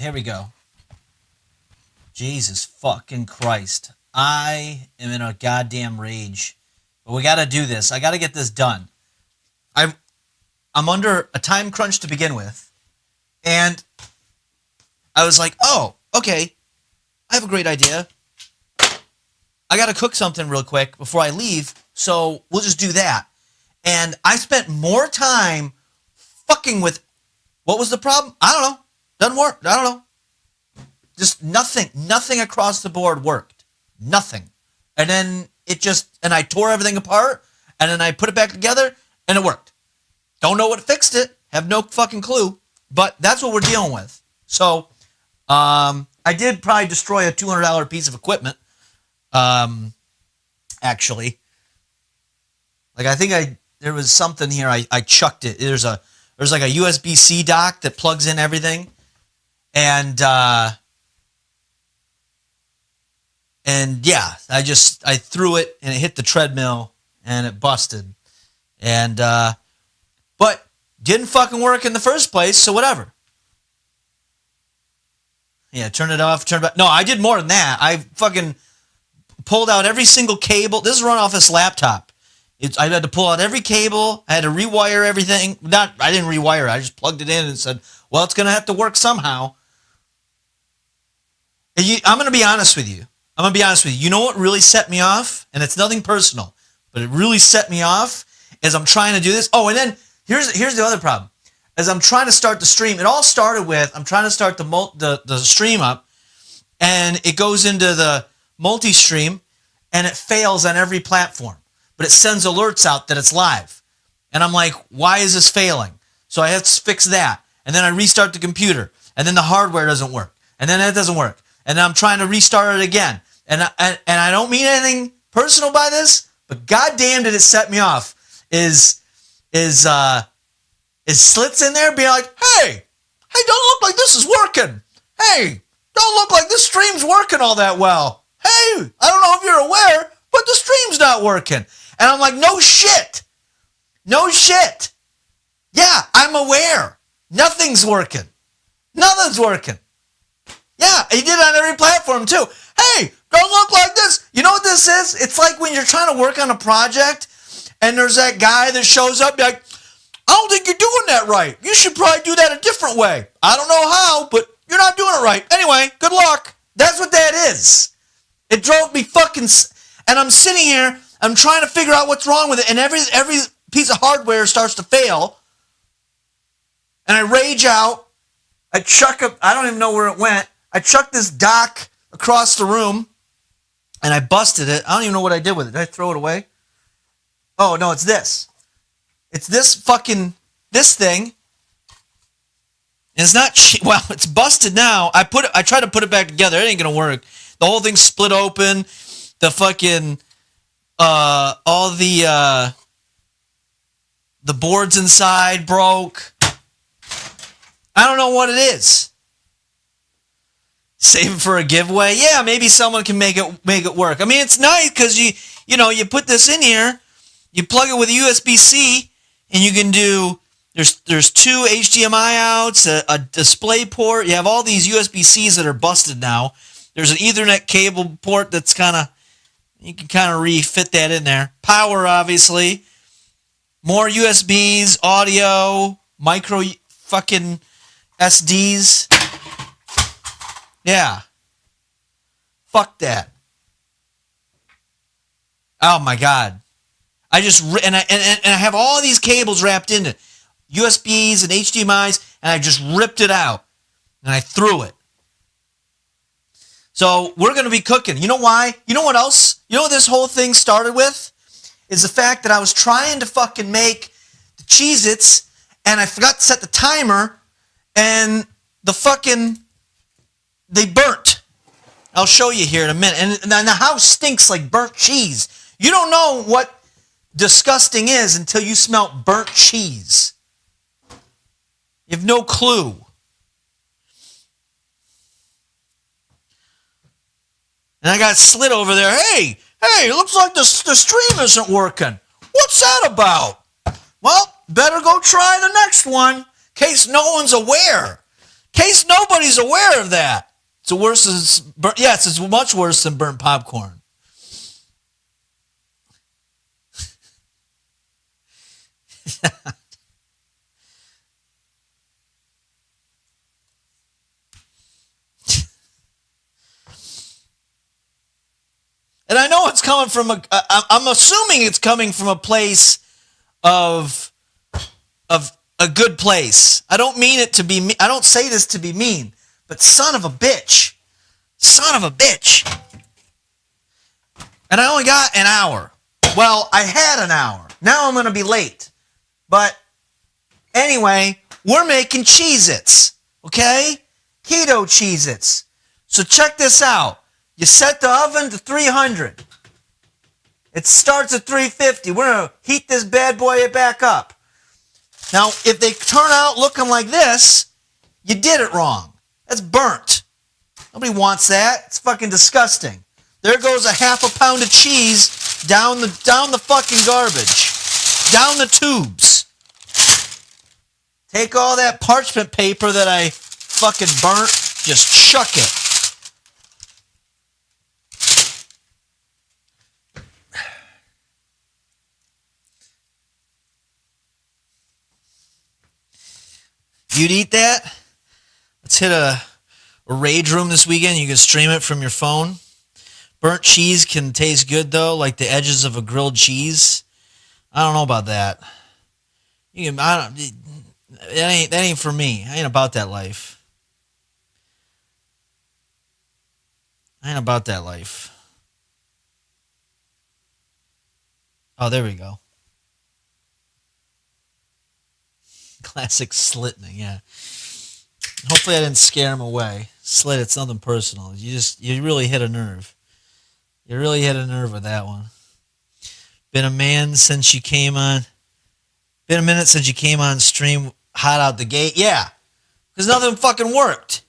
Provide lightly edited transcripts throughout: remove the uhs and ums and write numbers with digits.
Here we go. Jesus fucking Christ. I am in a goddamn rage. But we gotta do this. I gotta get this done. I'm under a time crunch to begin with. And I was like, oh, okay. I have a great idea. I gotta cook something real quick before I leave, so we'll just do that. And I spent more time fucking with, what was the problem? I don't know. Doesn't work. I don't know. Just nothing across the board worked. Nothing. And then and I tore everything apart, and then I put it back together, and it worked. Don't know what fixed it. Have no fucking clue. But that's what we're dealing with. So, I did probably destroy a $200 piece of equipment. Actually. Like, I think there was something here, I chucked it. There's like a USB-C dock that plugs in everything. And yeah, I threw it and it hit the treadmill and it busted. And, but didn't fucking work in the first place, so whatever. Yeah, turn it off, turn it back. No, I did more than that. I fucking pulled out every single cable. This is run off this laptop. I had to pull out every cable. I had to rewire everything. I didn't rewire it. I just plugged it in and said, well, it's going to have to work somehow. I'm going to be honest with you. You know what really set me off? And it's nothing personal, but it really set me off as I'm trying to do this. Oh, and then here's the other problem. As I'm trying to start the stream, it all started with, I'm trying to start the stream up, and it goes into the multi-stream, and it fails on every platform. But it sends alerts out that it's live. And I'm like, why is this failing? So I have to fix that. And then I restart the computer. And then the hardware doesn't work. And then it doesn't work. And then I'm trying to restart it again. And I don't mean anything personal by this, but goddamn did it set me off. Is Slits in there being like, hey, don't look like this is working. Hey, don't look like this stream's working all that well. Hey, I don't know if you're aware, but the stream's not working. And I'm like, no shit. Yeah, I'm aware. Nothing's working. Yeah, he did it on every platform too. Hey, don't look like this. You know what this is? It's like when you're trying to work on a project and there's that guy that shows up like, I don't think you're doing that right. You should probably do that a different way. I don't know how, but you're not doing it right. Anyway, good luck. That's what that is. It drove me fucking... And I'm sitting here, I'm trying to figure out what's wrong with it, and every piece of hardware starts to fail. And I rage out. I don't even know where it went. I chucked this dock across the room, and I busted it. I don't even know what I did with it. Did I throw it away? Oh, no, it's this. It's this thing. And it's not, well, it's busted now. I tried to put it back together. It ain't going to work. The whole thing split open. The fucking, all the boards inside broke. I don't know what it is. Save it for a giveaway? Yeah, maybe someone can make it work. I mean, it's nice because you put this in here, you plug it with a USB-C, and you can do, there's two HDMI outs, a display port. You have all these USB-Cs that are busted now. There's an Ethernet cable port that's you can kind of refit that in there. Power, obviously. More USBs, audio, micro fucking SDs. Yeah. Fuck that. Oh my God. I have all these cables wrapped in it. USBs and HDMIs, and I just ripped it out. And I threw it. So we're going to be cooking. You know why? You know what else? You know what this whole thing started with? Is the fact that I was trying to fucking make the Cheez-Its, and I forgot to set the timer, and they burnt. I'll show you here in a minute. And the house stinks like burnt cheese. You don't know what disgusting is until you smell burnt cheese. You have no clue. And I got Slit over there. Hey, it looks like the stream isn't working. What's that about? Well, better go try the next one in case no one's aware. In case nobody's aware of that. It's worse as yes, it's much worse than burnt popcorn. And I know it's coming from I'm assuming it's coming from a place of a good place. I don't mean it to be, I don't say this to be mean, but son of a bitch. Son of a bitch. And I only got an hour. Well, I had an hour. Now I'm going to be late. But anyway, we're making Cheez-Its. Okay? Keto Cheez-Its. So check this out. You set the oven to 300. It starts at 350. We're going to heat this bad boy back up. Now, if they turn out looking like this, you did it wrong. That's burnt. Nobody wants that. It's fucking disgusting. There goes a half a pound of cheese down the fucking garbage. Down the tubes. Take all that parchment paper that I fucking burnt, just chuck it. You'd eat that? Let's hit a rage room this weekend. You can stream it from your phone. Burnt cheese can taste good, though, like the edges of a grilled cheese. I don't know about that. That ain't for me. I ain't about that life. I ain't about that life. Oh, there we go. Classic slitting, yeah. Hopefully I didn't scare him away. Slit, it's nothing personal. You really hit a nerve. You really hit a nerve with that one. Been a minute since you came on stream hot out the gate. Yeah, because nothing fucking worked.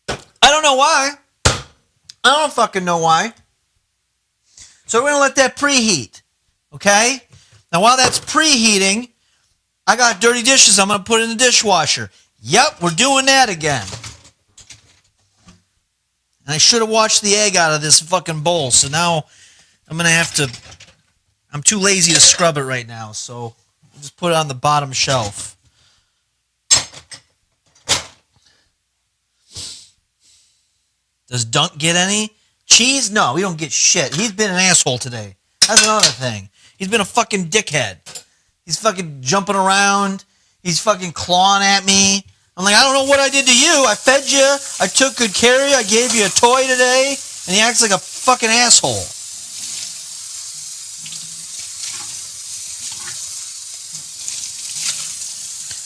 I don't know why. I don't fucking know why. So we're going to let that preheat. Okay? Now while that's preheating, I got dirty dishes I'm going to put in the dishwasher. Yep, we're doing that again. And I should have washed the egg out of this fucking bowl. So now I'm going to have to... I'm too lazy to scrub it right now. So I'll just put it on the bottom shelf. Does Dunk get any? Cheese? No, we don't get shit. He's been an asshole today. That's another thing. He's been a fucking dickhead. He's fucking jumping around. He's fucking clawing at me. I'm like, I don't know what I did to you. I fed you. I took good care of you. I gave you a toy today. And he acts like a fucking asshole.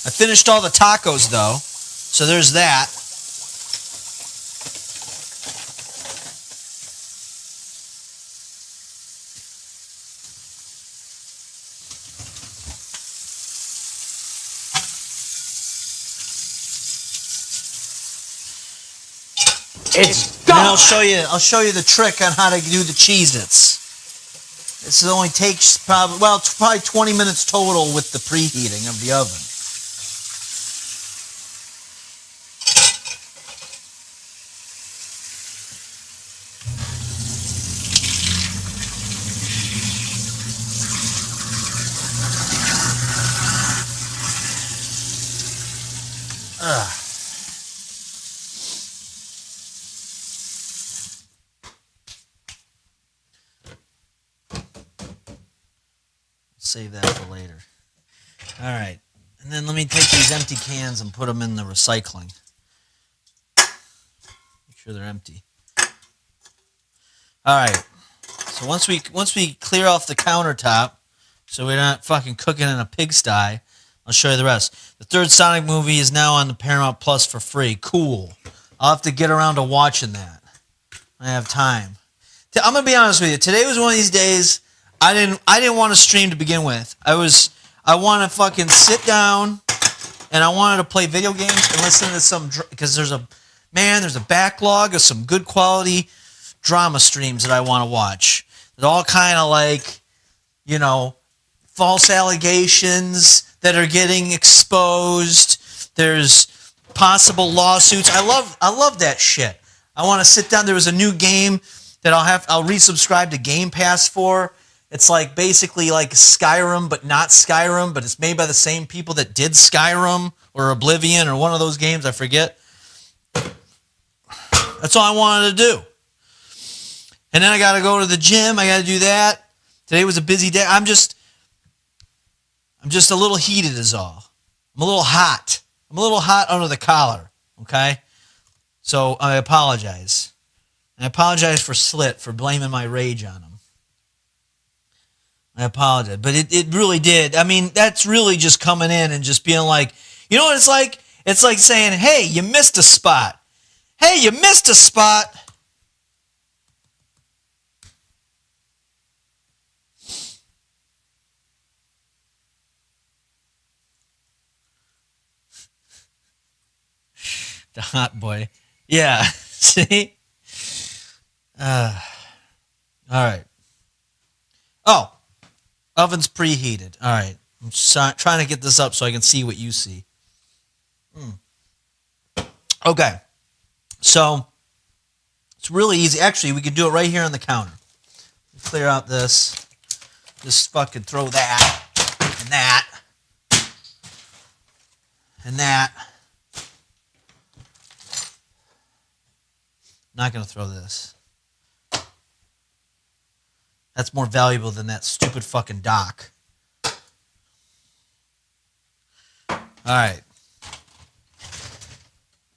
I finished all the tacos, though. So there's that. It's done. And I'll show you the trick on how to do the Cheez-Its. This only takes probably 20 minutes total with the preheating of the oven. Save that for later. All right. And then let me take these empty cans and put them in the recycling. Make sure they're empty. All right. So once we clear off the countertop, so we're not fucking cooking in a pigsty, I'll show you the rest. The third Sonic movie is now on the Paramount Plus for free. Cool. I'll have to get around to watching that. I have time. I'm gonna be honest with you. Today was one of these days. I didn't want to stream to begin with. I want to fucking sit down, and I wanted to play video games and listen to some, because there's a backlog of some good quality drama streams that I want to watch. They're all kind of like, false allegations that are getting exposed, There's possible lawsuits. I love that shit. I want to sit down. There was a new game that I'll resubscribe to Game Pass for. It's like basically like Skyrim, but not Skyrim, but it's made by the same people that did Skyrim or Oblivion or one of those games, I forget. That's all I wanted to do. And then I got to go to the gym. I got to do that. Today was a busy day. I'm just a little heated is all. I'm a little hot. I'm a little hot under the collar, okay? So I apologize. I apologize for Slit for blaming my rage on him. I apologize. But it really did. I mean, that's really just coming in and just being like, you know what it's like? It's like saying, hey, you missed a spot. Hey, you missed a spot. The hot boy. Yeah. See? All right. Oh. Oven's preheated. All right. I'm trying to get this up so I can see what you see. Okay. So, it's really easy. Actually, we could do it right here on the counter. Clear out this. Just fucking throw that. And that. And that. Not going to throw this. That's more valuable than that stupid fucking dock. All right.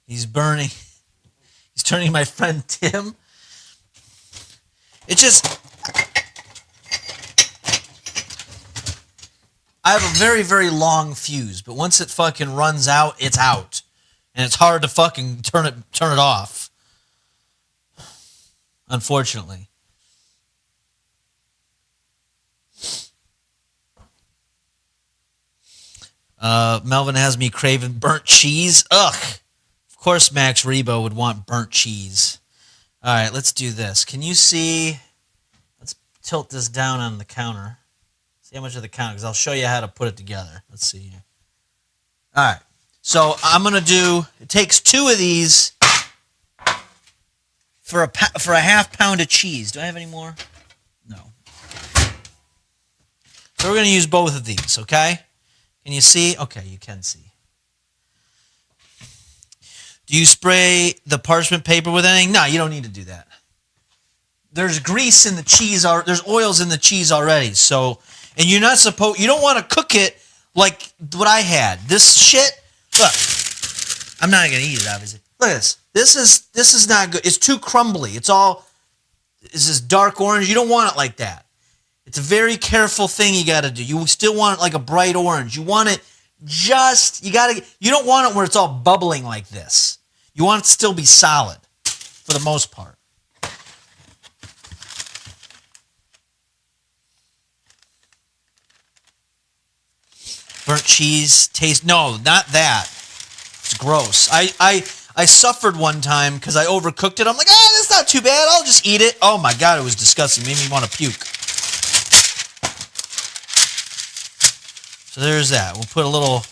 He's burning. He's turning my friend Tim. It just... I have a very, very long fuse, but once it fucking runs out, it's out. And it's hard to fucking turn it off. Unfortunately. Melvin has me craving burnt cheese. Ugh. Of course Max Rebo would want burnt cheese. All right, let's do this. Can you see? Let's tilt this down on the counter. See how much of the counter, because I'll show you how to put it together. Let's see here. All right. So I'm going to do, it takes 2 of these for a half pound of cheese. Do I have any more? No. So we're going to use both of these, okay? Can you see? Okay, you can see. Do you spray the parchment paper with anything? No, you don't need to do that. There's grease in the cheese, there's oils in the cheese already. So, and you don't want to cook it like what I had. This shit, look, I'm not going to eat it, obviously. Look at this. This is not good. It's too crumbly. It's this dark orange. You don't want it like that. It's a very careful thing you got to do. You still want it like a bright orange. You want it you don't want it where it's all bubbling like this. You want it to still be solid for the most part. Burnt cheese taste, no, not that. It's gross. I suffered one time because I overcooked it. I'm like, that's not too bad. I'll just eat it. Oh my God, it was disgusting. It made me want to puke. So there's that. We'll put a little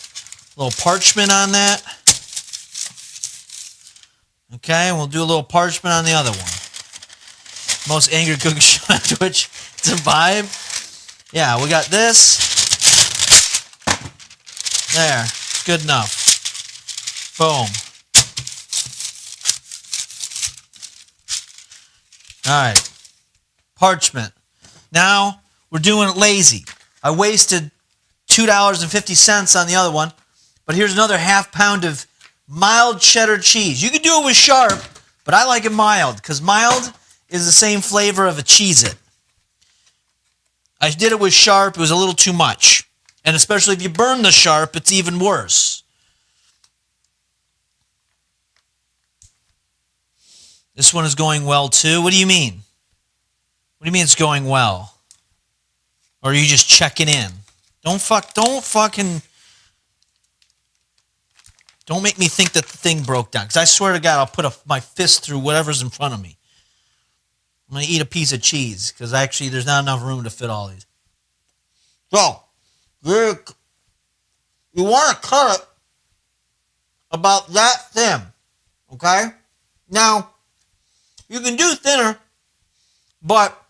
parchment on that. Okay, and we'll do a little parchment on the other one. Most angry cooking show on Twitch. It's a vibe. Yeah, we got this. There. Good enough. Boom. All right. Parchment. Now, we're doing it lazy. I wasted $2.50 on the other one, but here's another half pound of mild cheddar cheese. You can do it with sharp, but I like it mild because mild is the same flavor of a Cheez-It. I did it with sharp. It was a little too much. And especially if you burn the sharp, it's even worse. This one is going well too. What do you mean? What do you mean it's going well? Or are you just checking in? Don't make me think that the thing broke down. Because I swear to God, I'll put my fist through whatever's in front of me. I'm going to eat a piece of cheese. Because actually, there's not enough room to fit all these. So, you want to cut it about that thin. Okay? Now, you can do thinner, but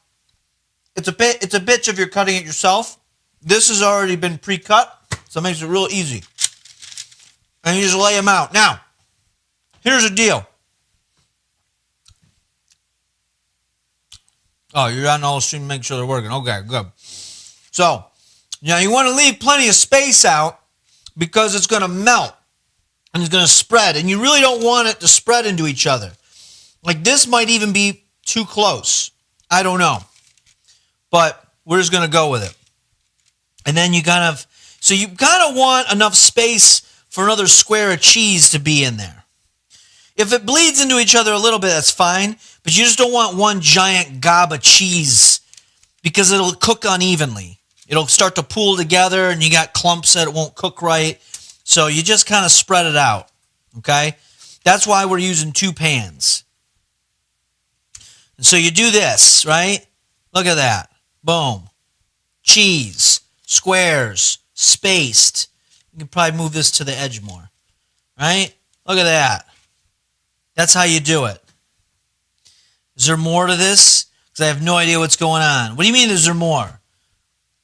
it's a bitch if you're cutting it yourself. This has already been pre-cut, so it makes it real easy. And you just lay them out. Now, here's the deal. Oh, you're on the whole stream to make sure they're working. Okay, good. So, now you want to leave plenty of space out because it's going to melt and it's going to spread. And you really don't want it to spread into each other. Like this might even be too close. I don't know. But we're just going to go with it. And then you kind of want enough space for another square of cheese to be in there. If it bleeds into each other a little bit, that's fine. But you just don't want one giant gob of cheese because it'll cook unevenly. It'll start to pool together and you got clumps that it won't cook right. So you just kind of spread it out. Okay? That's why we're using 2 pans. And so you do this, right? Look at that. Boom. Cheese. Squares. Spaced. You can probably move this to the edge more. Right? Look at that. That's how you do it. Is there more to this? Because I have no idea what's going on. What do you mean is there more?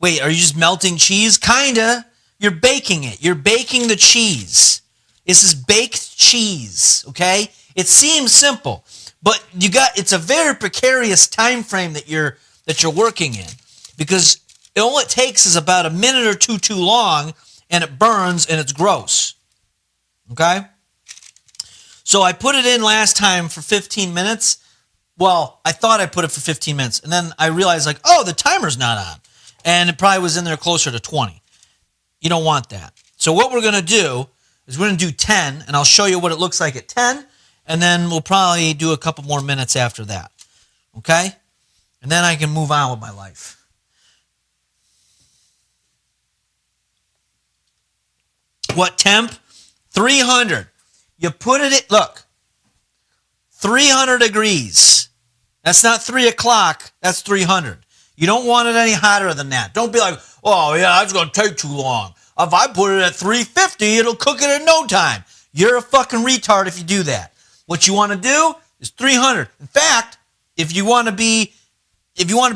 Wait, are you just melting cheese? Kinda. You're baking it. You're baking the cheese. This is baked cheese, okay? It seems simple, but it's a very precarious time frame that you're working in because all it takes is about a minute or two too long and it burns and it's gross. Okay? So I put it in last time for 15 minutes. Well, I thought I put it for 15 minutes. And then I realized, like, oh, the timer's not on. And it probably was in there closer to 20. You don't want that. So what we're going to do is we're going to do 10. And I'll show you what it looks like at 10. And then we'll probably do a couple more minutes after that. Okay? And then I can move on with my life. What temp? 300. You put it at, look, 300 degrees. That's not 3 o'clock. That's 300. You don't want it any hotter than that. Don't be like, oh, yeah, that's going to take too long. If I put it at 350, it'll cook it in no time. You're a fucking retard if you do that. What you want to do is 300. In fact, if you want to be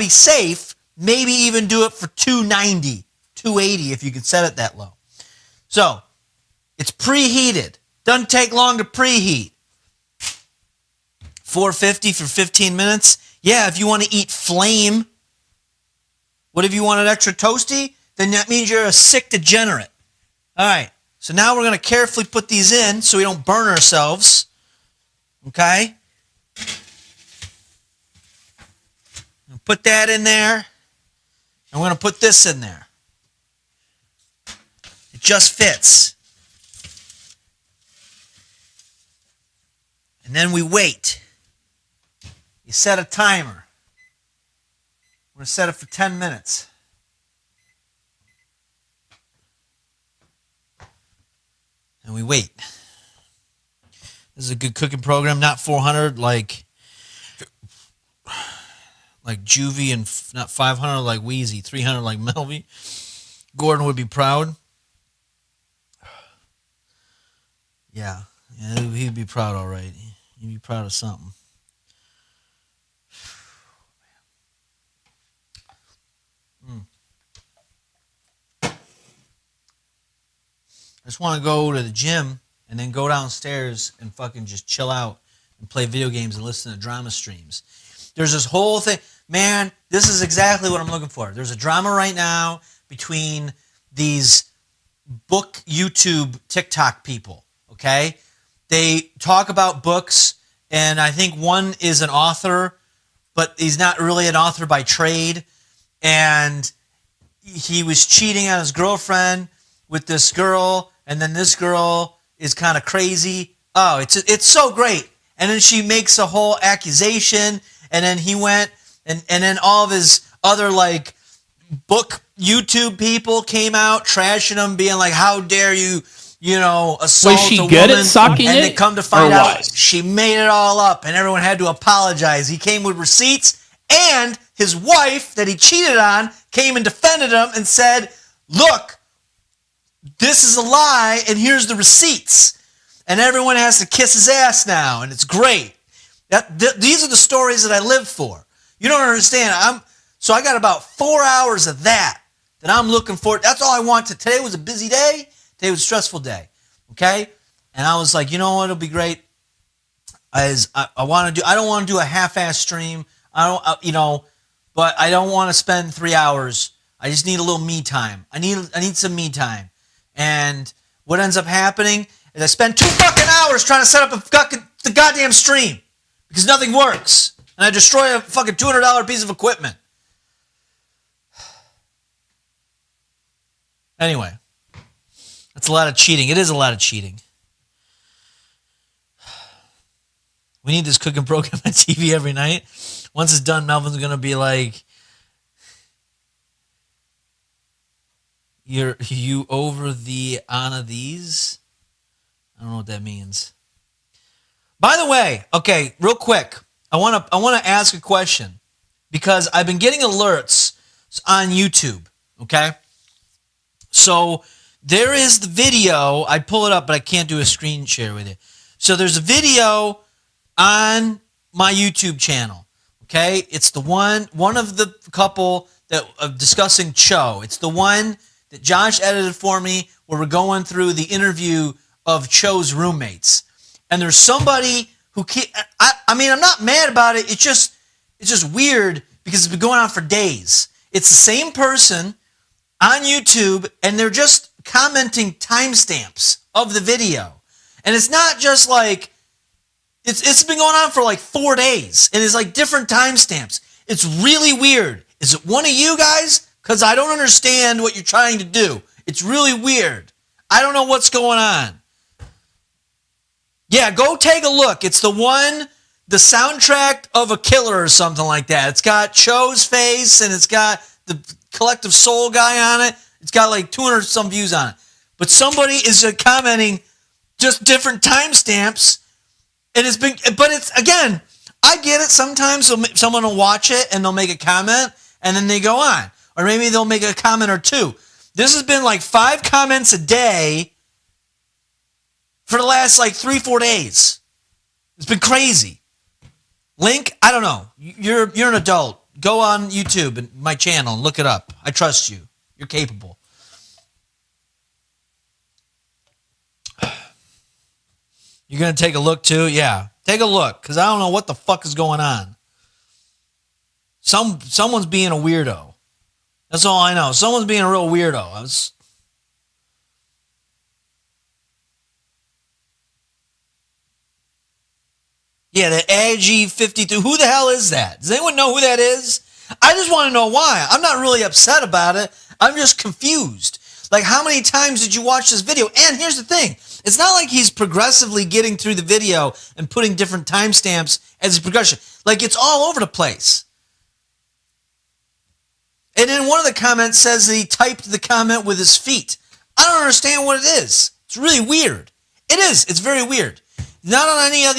safe, maybe even do it for 290, 280 if you can set it that low. So, it's preheated. Doesn't take long to preheat. 450 for 15 minutes. Yeah, if you want to eat flame. What if you want it extra toasty? Then that means you're a sick degenerate. All right. So now we're going to carefully put these in so we don't burn ourselves. Okay? Put that in there. And we're going to put this in there. It just fits. And then we wait. You set a timer. We're going to set it for 10 minutes. And we wait. This is a good cooking program, not 400 like Juvie and not 500 like Wheezy, 300 like Melvin. Gordon would be proud. Yeah, he'd be proud, all right. He'd be proud of something. I just want to go to the gym and then go downstairs and fucking just chill out and play video games and listen to drama streams. There's this whole thing. Man, this is exactly what I'm looking for. There's a drama right now between these book YouTube TikTok people, okay? They talk about books, and I think one is an author, but he's not really an author by trade, and he was cheating on his girlfriend with this girl, and then this girl is kind of crazy. Oh, it's so great. And then she makes a whole accusation, and then he went, and then all of his other, like, book YouTube people came out trashing him, being like, how dare you, assault Was she a good woman. at sucking and it, they come to find or out what? she made it all up, and everyone had to apologize. He came with receipts, and his wife that he cheated on came and defended him and said, look, this is a lie, and here's the receipts. and everyone has to kiss his ass now, and it's great. These are the stories that I live for. You don't understand. So I got about 4 hours of that I'm looking for. That's all I want. Today was a busy day. Today was a stressful day. Okay? And I was like, you know what? It'll be great. I don't want to do a half-ass stream. But I don't want to spend 3 hours. I just need a little me time. I need some me time. And what ends up happening is I spend 2 fucking hours trying to set up the goddamn stream because nothing works. And I destroy a fucking $200 piece of equipment. Anyway, that's a lot of cheating. It is a lot of cheating. We need this cooking program on TV every night. Once it's done, Melvin's going to be like, you over the on of these? I don't know what that means. By the way, okay, real quick, I want to ask a question because I've been getting alerts on YouTube, okay? So there is the video. I pull it up, but I can't do a screen share with it. So there's a video on my YouTube channel, okay? It's the one of the couple that of discussing Cho. It's the one that Josh edited for me where we're going through the interview of Cho's roommates. And there's somebody who I'm not mad about it. It's just weird because it's been going on for days. It's the same person on YouTube, and they're just commenting timestamps of the video. And it's not just like, it's been going on for like 4 days, and it's like different timestamps. It's really weird. Is it one of you guys? Because I don't understand what you're trying to do. It's really weird. I don't know what's going on. Yeah, go take a look. It's the soundtrack of a killer or something like that. It's got Cho's face, and it's got the Collective Soul guy on it. It's got like 200 some views on it. But somebody is commenting just different timestamps. But it's, again, I get it. Sometimes someone will watch it and they'll make a comment and then they go on. Or maybe they'll make a comment or two. This has been like 5 comments a day for the last like 3-4 days. It's been crazy. Link, I don't know. You're an adult. Go on YouTube and my channel and look it up. I trust you. You're capable. You're going to take a look too? Yeah. Take a look because I don't know what the fuck is going on. Someone's being a weirdo. That's all I know. Someone's being a real weirdo. Yeah, the AG52. Who the hell is that? Does anyone know who that is? I just want to know why. I'm not really upset about it. I'm just confused. Like, how many times did you watch this video? And here's the thing. It's not like he's progressively getting through the video and putting different timestamps as his progression. Like, it's all over the place. And then one of the comments says that he typed the comment with his feet. I don't understand what it is. It's really weird. It is. It's very weird. Not on any of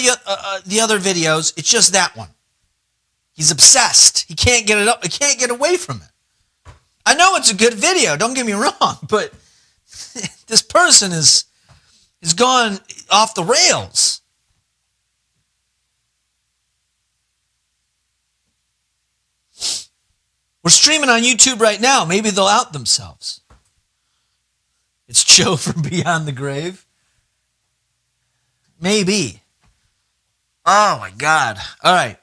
the other videos. It's just that one. He's obsessed. He can't get it up. He can't get away from it. I know it's a good video. Don't get me wrong, but this person is gone off the rails. We're streaming on YouTube right now. Maybe they'll out themselves. It's Joe from Beyond the Grave. Maybe. Oh my God. All right.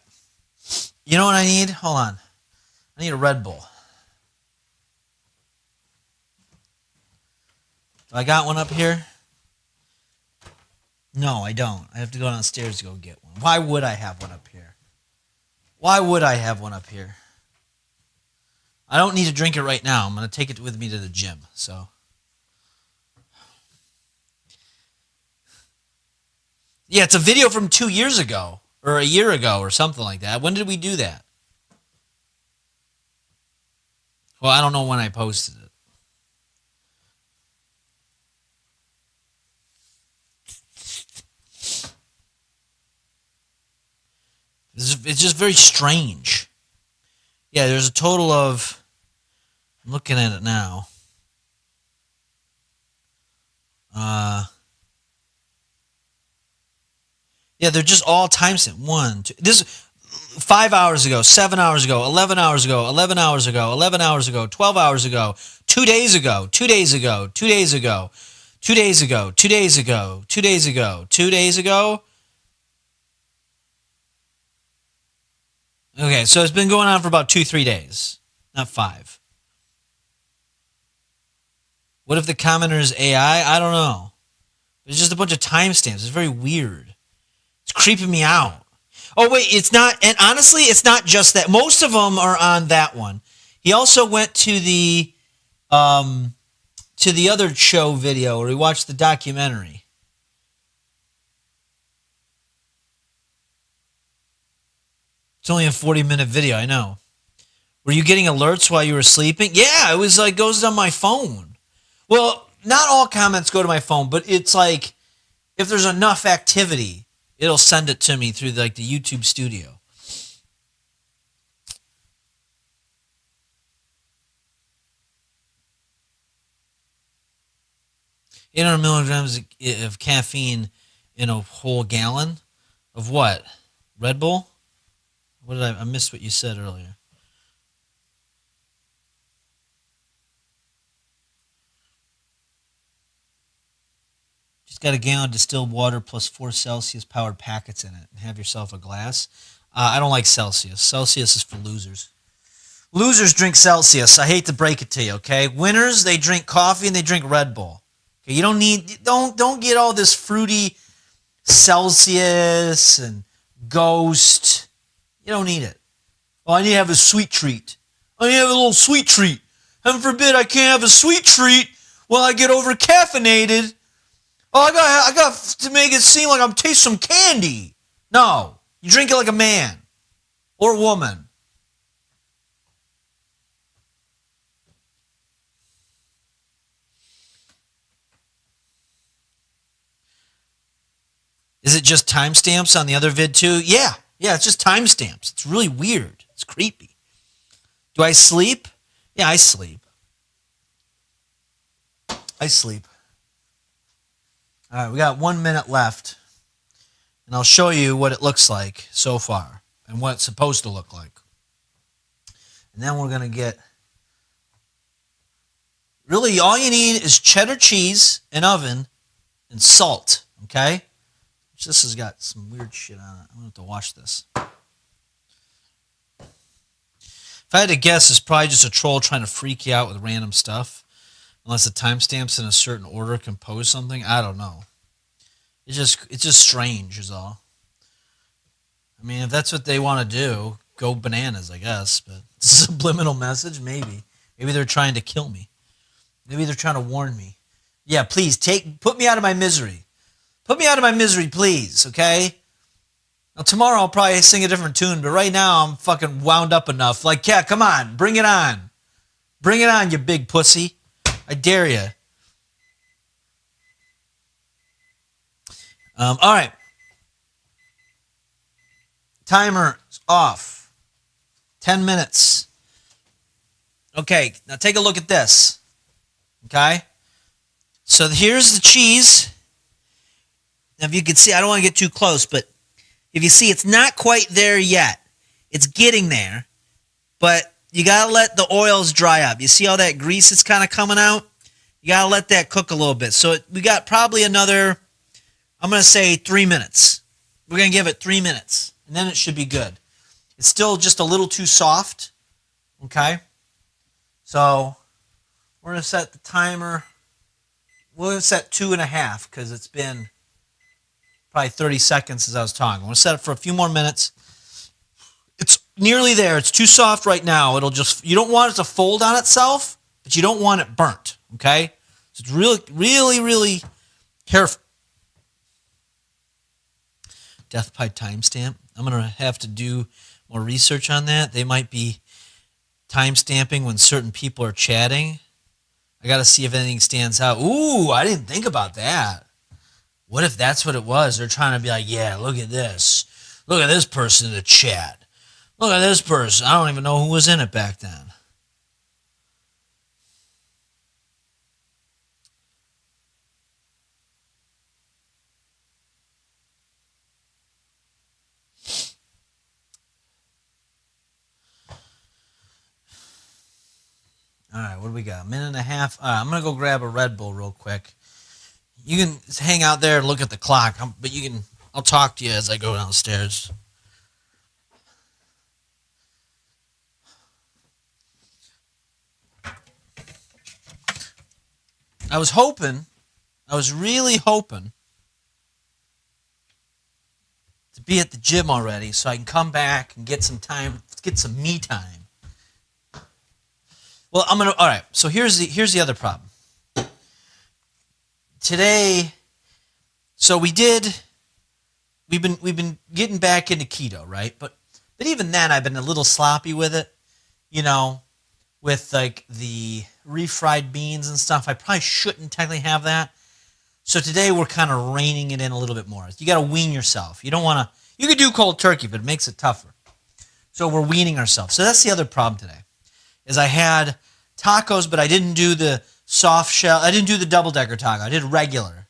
You know what I need? Hold on. I need a Red Bull. Do I got one up here? No, I don't. I have to go downstairs to go get one. Why would I have one up here? Why would I have one up here? I don't need to drink it right now. I'm going to take it with me to the gym. So, yeah, it's a video from 2 years ago or a year ago or something like that. When did we do that? Well, I don't know when I posted it. It's just very strange. Yeah, there's a total of, I'm looking at it now. Yeah, they're just all timestamp. 1, 2. This 5 hours ago, 7 hours ago, 11 hours ago, 11 hours ago, 11 hours ago, 12 hours ago, 2 days ago, 2 days ago, 2 days ago, 2 days ago, 2 days ago, 2 days ago, 2 days ago. Okay, so it's been going on for about 2, 3 days, not 5. What if the commenter is AI? I don't know. It's just a bunch of timestamps. It's very weird. It's creeping me out. Oh, wait, it's not. And honestly, it's not just that. Most of them are on that one. He also went to the other show video where he watched the documentary. It's only a 40-minute video, I know. Were you getting alerts while you were sleeping? Yeah, it was like goes on my phone. Well, not all comments go to my phone, but it's like if there's enough activity, it'll send it to me through like the YouTube studio. Eight 800 milligrams of caffeine in a whole gallon of what? Red Bull? What did I missed what you said earlier. Just got a gallon of distilled water plus 4 Celsius powered packets in it and have yourself a glass. I don't like Celsius. Celsius is for losers. Losers drink Celsius. I hate to break it to you, okay? Winners, they drink coffee and they drink Red Bull. Okay, you don't get all this fruity Celsius and Ghost. You don't need it. Oh, I need to have a sweet treat. I need to have a little sweet treat. Heaven forbid I can't have a sweet treat while I get over caffeinated. Oh, I got to make it seem like I'm tasting some candy. No, you drink it like a man or woman. Is it just timestamps on the other vid too? Yeah, it's just timestamps. It's really weird. It's creepy. Do I sleep? Yeah, I sleep. I sleep. All right, we got 1 minute left, and I'll show you what it looks like so far and what it's supposed to look like. And then we're going to get, really all you need is cheddar cheese, an oven, and salt, okay? This has got some weird shit on it. I'm going to have to wash this. If I had to guess, it's probably just a troll trying to freak you out with random stuff. Unless the timestamps in a certain order compose something. I don't know. It's just strange is all. I mean, if that's what they want to do, go bananas, I guess. But it's a subliminal message, maybe. Maybe they're trying to kill me. Maybe they're trying to warn me. Yeah, please, put me out of my misery. Put me out of my misery, please, okay? Now, tomorrow I'll probably sing a different tune, but right now I'm fucking wound up enough. Like, yeah, come on, bring it on. Bring it on, you big pussy. I dare you. All right. Timer off. 10 minutes. Okay, now take a look at this. Okay? So here's the cheese. Now, if you can see, I don't want to get too close, but if you see, it's not quite there yet. It's getting there, but you got to let the oils dry up. You see all that grease that's kind of coming out? You got to let that cook a little bit. So we got probably another, I'm going to say 3 minutes. We're going to give it 3 minutes, and then it should be good. It's still just a little too soft, okay? So we're going to set the timer. We're going to set 2.5 because it's been probably 30 seconds since I was talking. I'm going to set it for a few more minutes. It's nearly there. It's too soft right now. You don't want it to fold on itself, but you don't want it burnt, okay? So it's really, really, really careful. Death by timestamp. I'm going to have to do more research on that. They might be timestamping when certain people are chatting. I got to see if anything stands out. Ooh, I didn't think about that. What if that's what it was? They're trying to be like, yeah, look at this. Look at this person in the chat. Look at this person. I don't even know who was in it back then. All right, what do we got? A minute and a half. All right, I'm going to go grab a Red Bull real quick. You can hang out there and look at the clock, but I'll talk to you as I go downstairs. I was really hoping to be at the gym already so I can come back and get some me time. Well, all right, so here's the other problem. Today, so we've been getting back into keto, right? But even then I've been a little sloppy with it, with like the refried beans and stuff. I probably shouldn't technically have that. So today we're kind of reining it in a little bit more. You got to wean yourself. You could do cold turkey, but it makes it tougher. So we're weaning ourselves. So that's the other problem today, is I had tacos, but I didn't do the soft shell. I didn't do the double-decker taco. I did regular.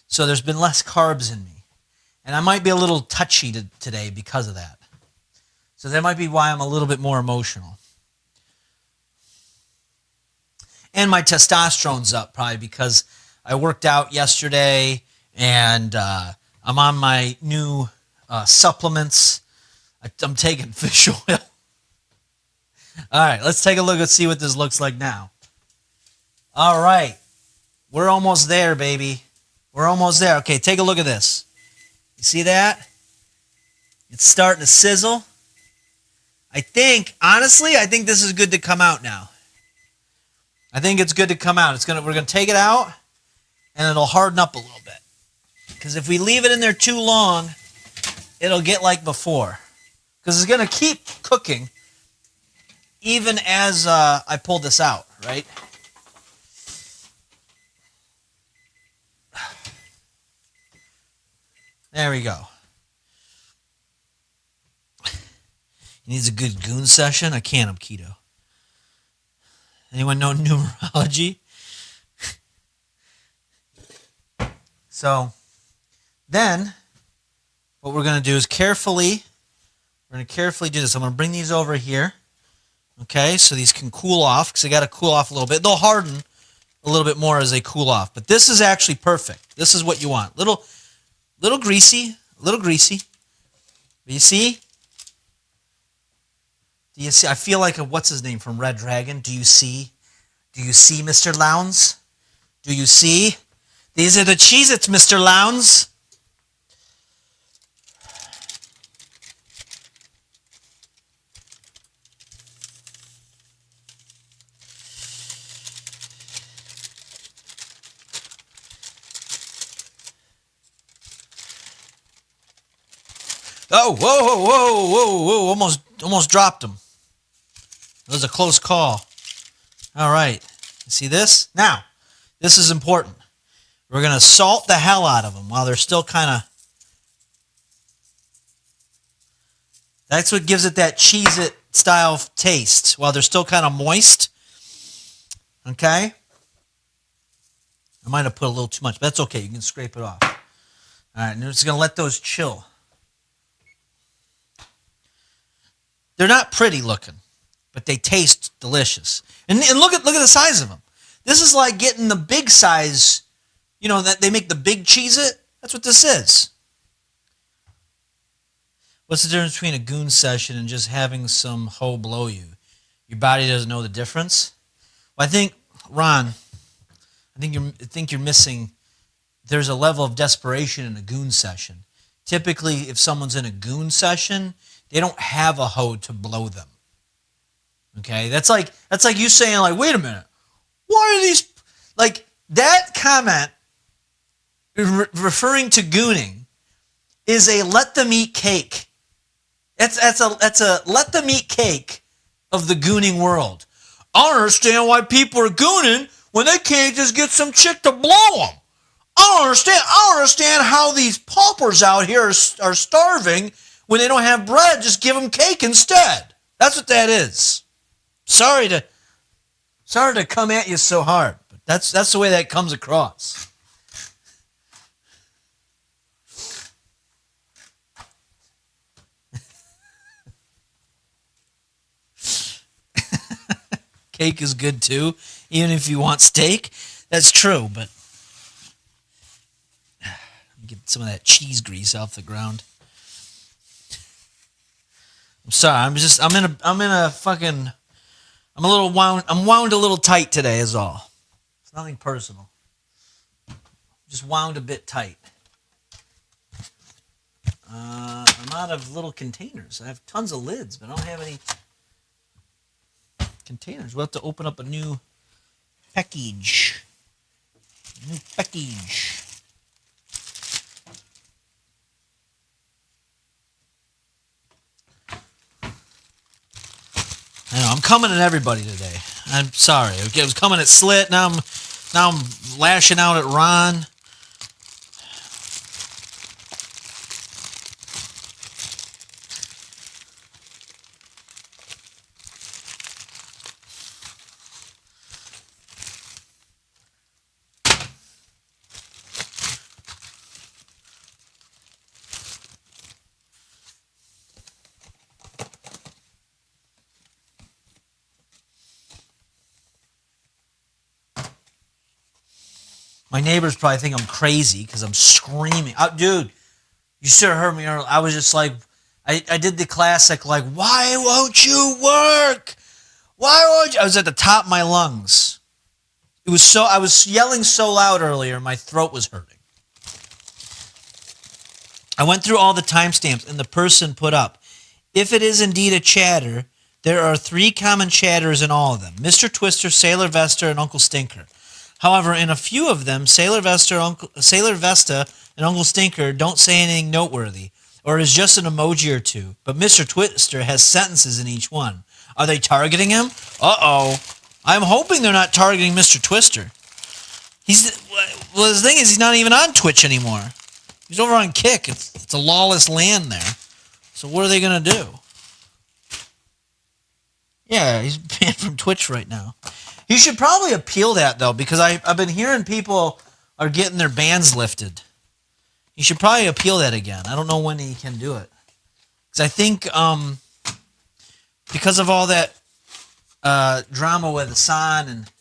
So there's been less carbs in me. And I might be a little touchy today because of that. So that might be why I'm a little bit more emotional. And my testosterone's up probably because I worked out yesterday and I'm on my new supplements. I'm taking fish oil. All right, let's take a look and see what this looks like now. All right, we're almost there, baby. We're almost there. Okay, take a look at this. You see that? It's starting to sizzle. Honestly, I think this is good to come out now. I think it's good to come out. We're gonna take it out, and it'll harden up a little bit. Because if we leave it in there too long, it'll get like before. Because it's gonna keep cooking, even as I pull this out, right? There we go. He needs a good goon session. I can't. I'm keto. Anyone know numerology? So then what we're going to do is carefully do this. I'm going to bring these over here. Okay, so these can cool off because they got to cool off a little bit. They'll harden a little bit more as they cool off. But this is actually perfect. This is what you want. Little greasy. But you see? Do you see? I feel like what's his name from Red Dragon? Do you see? Do you see, Mr. Lowndes? Do you see? These are the Cheez-Its, Mr. Lowndes. Oh, whoa, almost dropped him. It was a close call. All right, you see this? Now, this is important. We're going to salt the hell out of them while they're still kind of... That's what gives it that Cheez-It style taste, while they're still kind of moist. Okay? I might have put a little too much, but that's okay. You can scrape it off. All right, and we're just going to let those chill. They're not pretty looking, but they taste delicious. And look at the size of them. This is like getting the big size, that they make the big Cheez-It. That's what this is. What's the difference between a goon session and just having some hoe blow you? Your body doesn't know the difference? Well, I think, Ron, I think you're missing, there's a level of desperation in a goon session. Typically, if someone's in a goon session, they don't have a hoe to blow them. Okay? That's like you saying, like, wait a minute, why are these, like, that comment referring to gooning is a let them eat cake. That's a let them eat cake of the gooning world. I don't understand why people are gooning when they can't just get some chick to blow them. I don't understand how these paupers out here are starving when they don't have bread. Just give them cake instead. That's what that is. Sorry to come at you so hard, but that's the way that comes across. steak is good too, even if you want steak. That's true, but get some of that cheese grease off the ground. I'm sorry. I'm wound a little tight today is all. It's nothing personal. Just wound a bit tight. I'm out of little containers. I have tons of lids, but I don't have any containers. We'll have to open up a new package. I know, I'm coming at everybody today. I'm sorry. I was coming at Slit. Now I'm lashing out at Ron. My neighbors probably think I'm crazy because I'm screaming. Dude, you should have heard me earlier. I was just like, I did the classic, like, why won't you work? Why won't you? I was at the top of my lungs. I was yelling so loud earlier, my throat was hurting. I went through all the timestamps, and the person put up, if it is indeed a chatter, there are 3 common chatters in all of them. Mr. Twister, Sailor Vesta, and Uncle Stinker. However, in a few of them, Sailor Vesta, and Uncle Stinker don't say anything noteworthy, or is just an emoji or two. But Mr. Twister has sentences in each one. Are they targeting him? Uh-oh. I'm hoping they're not targeting Mr. Twister. The thing is, he's not even on Twitch anymore. He's over on Kick. It's a lawless land there. So what are they going to do? Yeah, he's banned from Twitch right now. You should probably appeal that, though, because I've been hearing people are getting their bans lifted. You should probably appeal that again. I don't know when he can do it. Because I think because of all that drama with Hassan and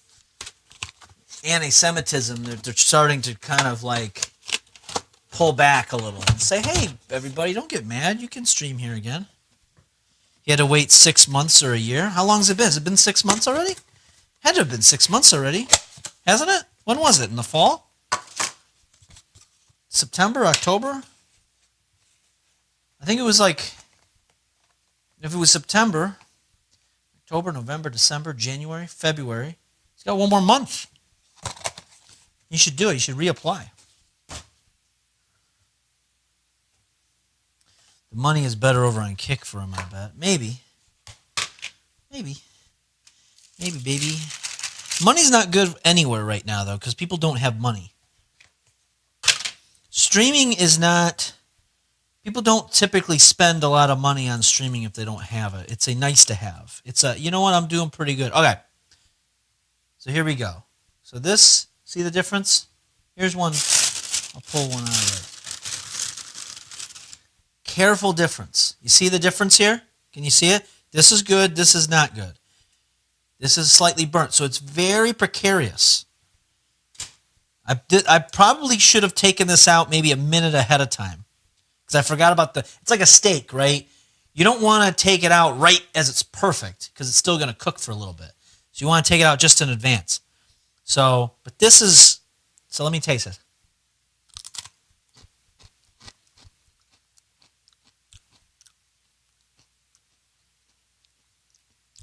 anti-Semitism, they're starting to kind of like pull back a little and say, hey, everybody, don't get mad. You can stream here again. You had to wait 6 months or a year. How long has it been? Has it been 6 months already? Had to have been 6 months already, hasn't it? When was it? In the fall? September, October? I think it was like, if it was September, October, November, December, January, February. He's got one more month. You should do it. You should reapply. The money is better over on Kick for him, I bet. Maybe, baby. Money's not good anywhere right now, though, because people don't have money. Streaming is not... People don't typically spend a lot of money on streaming if they don't have it. It's a nice to have. It's a, you know what, I'm doing pretty good. Okay. So here we go. So this, see the difference? Here's one. I'll pull one out of there. Careful difference. You see the difference here? Can you see it? This is good. This is not good. This is slightly burnt. So it's very precarious. I probably should have taken this out maybe a minute ahead of time. Because I forgot about it's like a steak, right? You don't want to take it out right as it's perfect because it's still going to cook for a little bit. So you want to take it out just in advance. So, but this is, so let me taste it.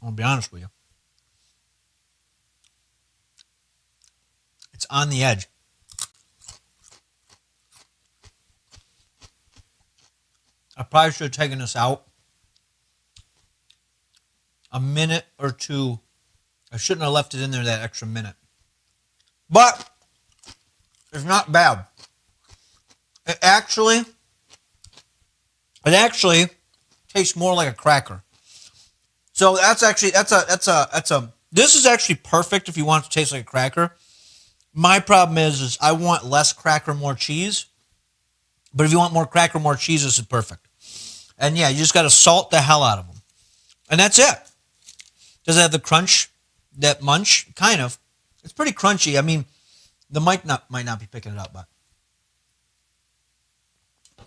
I'll be honest with you. It's on the edge. I probably should have taken this out a minute or two. I shouldn't have left it in there that extra minute. But it's not bad. It actually tastes more like a cracker. So this is actually perfect if you want it to taste like a cracker. My problem is I want less cracker, more cheese. But if you want more cracker, more cheese, this is perfect. And yeah, you just got to salt the hell out of them. And that's it. Does it have the crunch that munch, kind of. It's pretty crunchy. I mean, the mic might not be picking it up, but.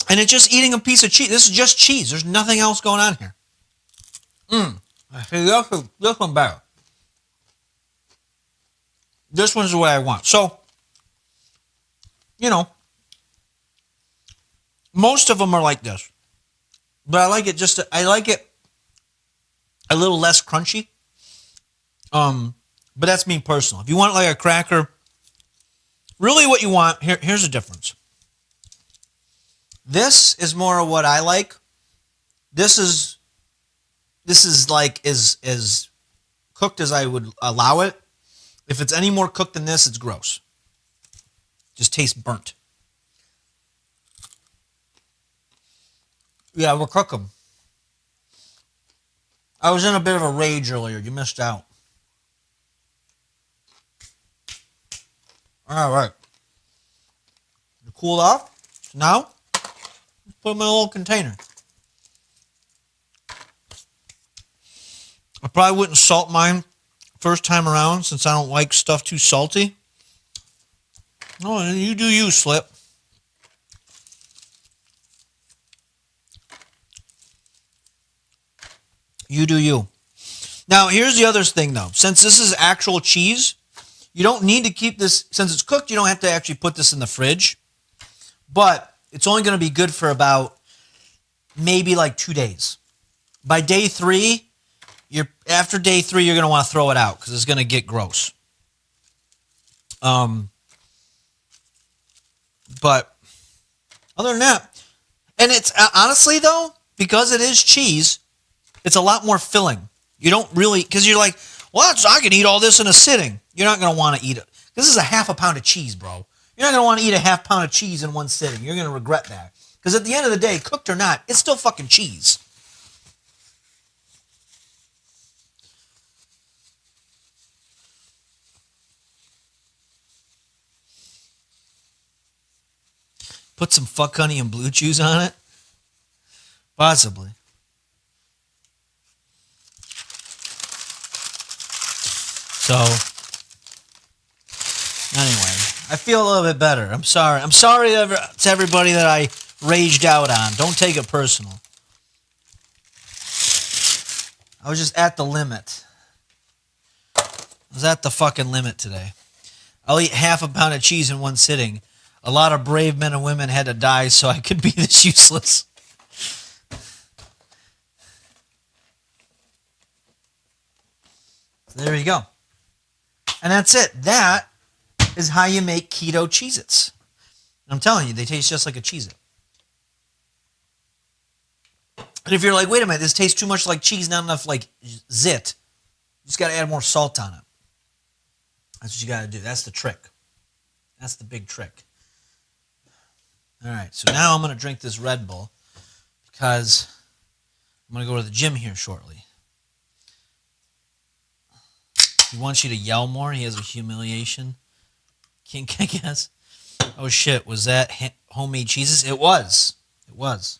And it's just eating a piece of cheese. This is just cheese. There's nothing else going on here. I see this one better. This one's the way I want. So, you know, most of them are like this. But I like it a little less crunchy. But that's me personal. If you want like a cracker, really what you want, here's the difference. This is more of what I like. This is like as cooked as I would allow it. If it's any more cooked than this, it's gross. Just tastes burnt. Yeah, we'll cook them. I was in a bit of a rage earlier. You missed out. All right. They're cooled off. Now, put them in a little container. I probably wouldn't salt mine first time around since I don't like stuff too salty. Oh, you do you, Slip. You do you. Now, here's the other thing, though. Since this is actual cheese, you don't need to keep this. Since it's cooked, you don't have to actually put this in the fridge. But it's only going to be good for about maybe like 2 days. By day 3, after day 3, you're going to want to throw it out because it's going to get gross. But other than that, and it's honestly though, because it is cheese, it's a lot more filling. You don't really, because you're like, well, I can eat all this in a sitting. You're not going to want to eat it. This is a half a pound of cheese, bro. You're not going to want to eat a half pound of cheese in one sitting. You're going to regret that. Because at the end of the day, cooked or not, it's still fucking cheese. Put some fuck honey and blue chews on it? Possibly. So, anyway, I feel a little bit better. I'm sorry. I'm sorry to everybody that I raged out on. Don't take it personal. I was just at the limit. I was at the fucking limit today. I'll eat half a pound of cheese in one sitting. A lot of brave men and women had to die so I could be this useless. So there you go. And that's it. That is how you make keto Cheez-Its. I'm telling you, they taste just like a Cheez-It. And if you're like, wait a minute, this tastes too much like cheese, not enough like zit, you just got to add more salt on it. That's what you got to do. That's the trick. That's the big trick. All right, so now I'm going to drink this Red Bull because I'm going to go to the gym here shortly. He wants you to yell more. He has a humiliation kink, I guess. Oh, shit. Was that homemade cheeses? It was. It was.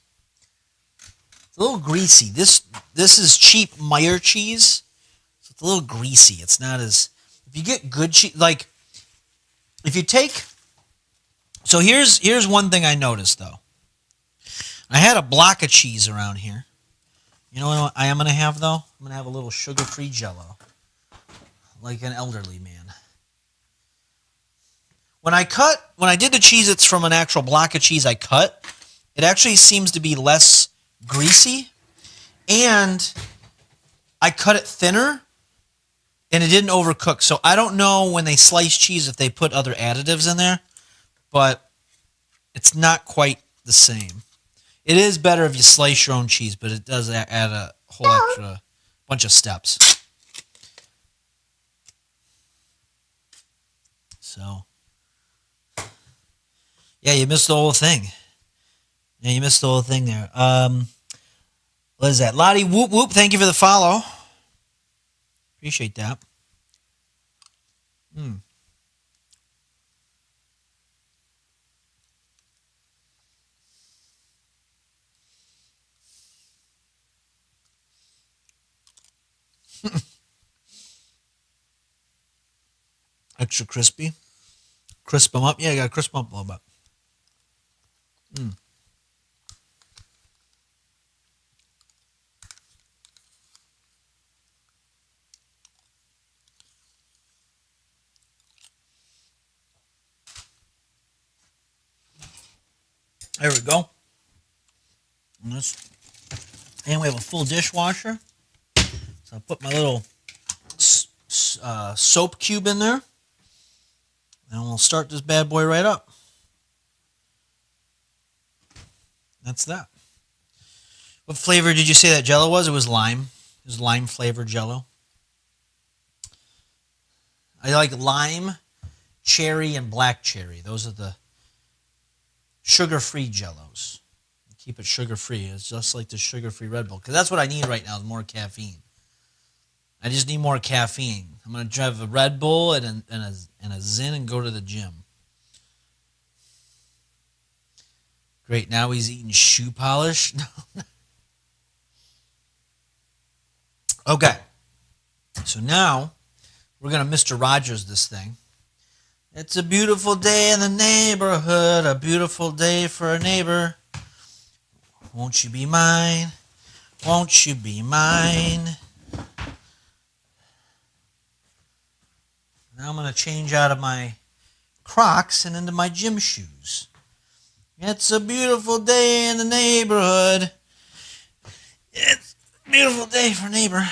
It's a little greasy. This is cheap Meyer cheese. So it's a little greasy. It's not as... If you get good cheese... Like, if you take... So here's one thing I noticed, though. I had a block of cheese around here. You know what I am going to have, though? I'm going to have a little sugar-free Jell-O. Like an elderly man. When I did the Cheez-Its from an actual block of cheese I cut, it actually seems to be less greasy. And I cut it thinner, and it didn't overcook. So I don't know when they slice cheese if they put other additives in there. But it's not quite the same. It is better if you slice your own cheese, but it does add a whole extra bunch of steps. So, yeah, you missed the whole thing. Yeah, you missed the whole thing there. What is that? Lottie Whoop Whoop, thank you for the follow. Appreciate that. extra crispy. Crisp them up. Yeah, you got to crisp them up a little bit. There we go. And we have a full dishwasher. So I'll put my little soap cube in there. And we'll start this bad boy right up. That's that. What flavor did you say that Jell-O was? It was lime. It was lime flavored Jell-O. I like lime, cherry, and black cherry. Those are the sugar-free Jell-Os. Keep it sugar-free. It's just like the sugar-free Red Bull. Because that's what I need right now is more caffeine. I just need more caffeine. I'm going to drive a Red Bull and a Zyn and go to the gym. Great, now he's eating shoe polish. Okay. So now we're going to Mr. Rogers this thing. It's a beautiful day in the neighborhood, a beautiful day for a neighbor. Won't you be mine? Won't you be mine? Now I'm going to change out of my Crocs and into my gym shoes. It's a beautiful day in the neighborhood. It's a beautiful day for a neighbor.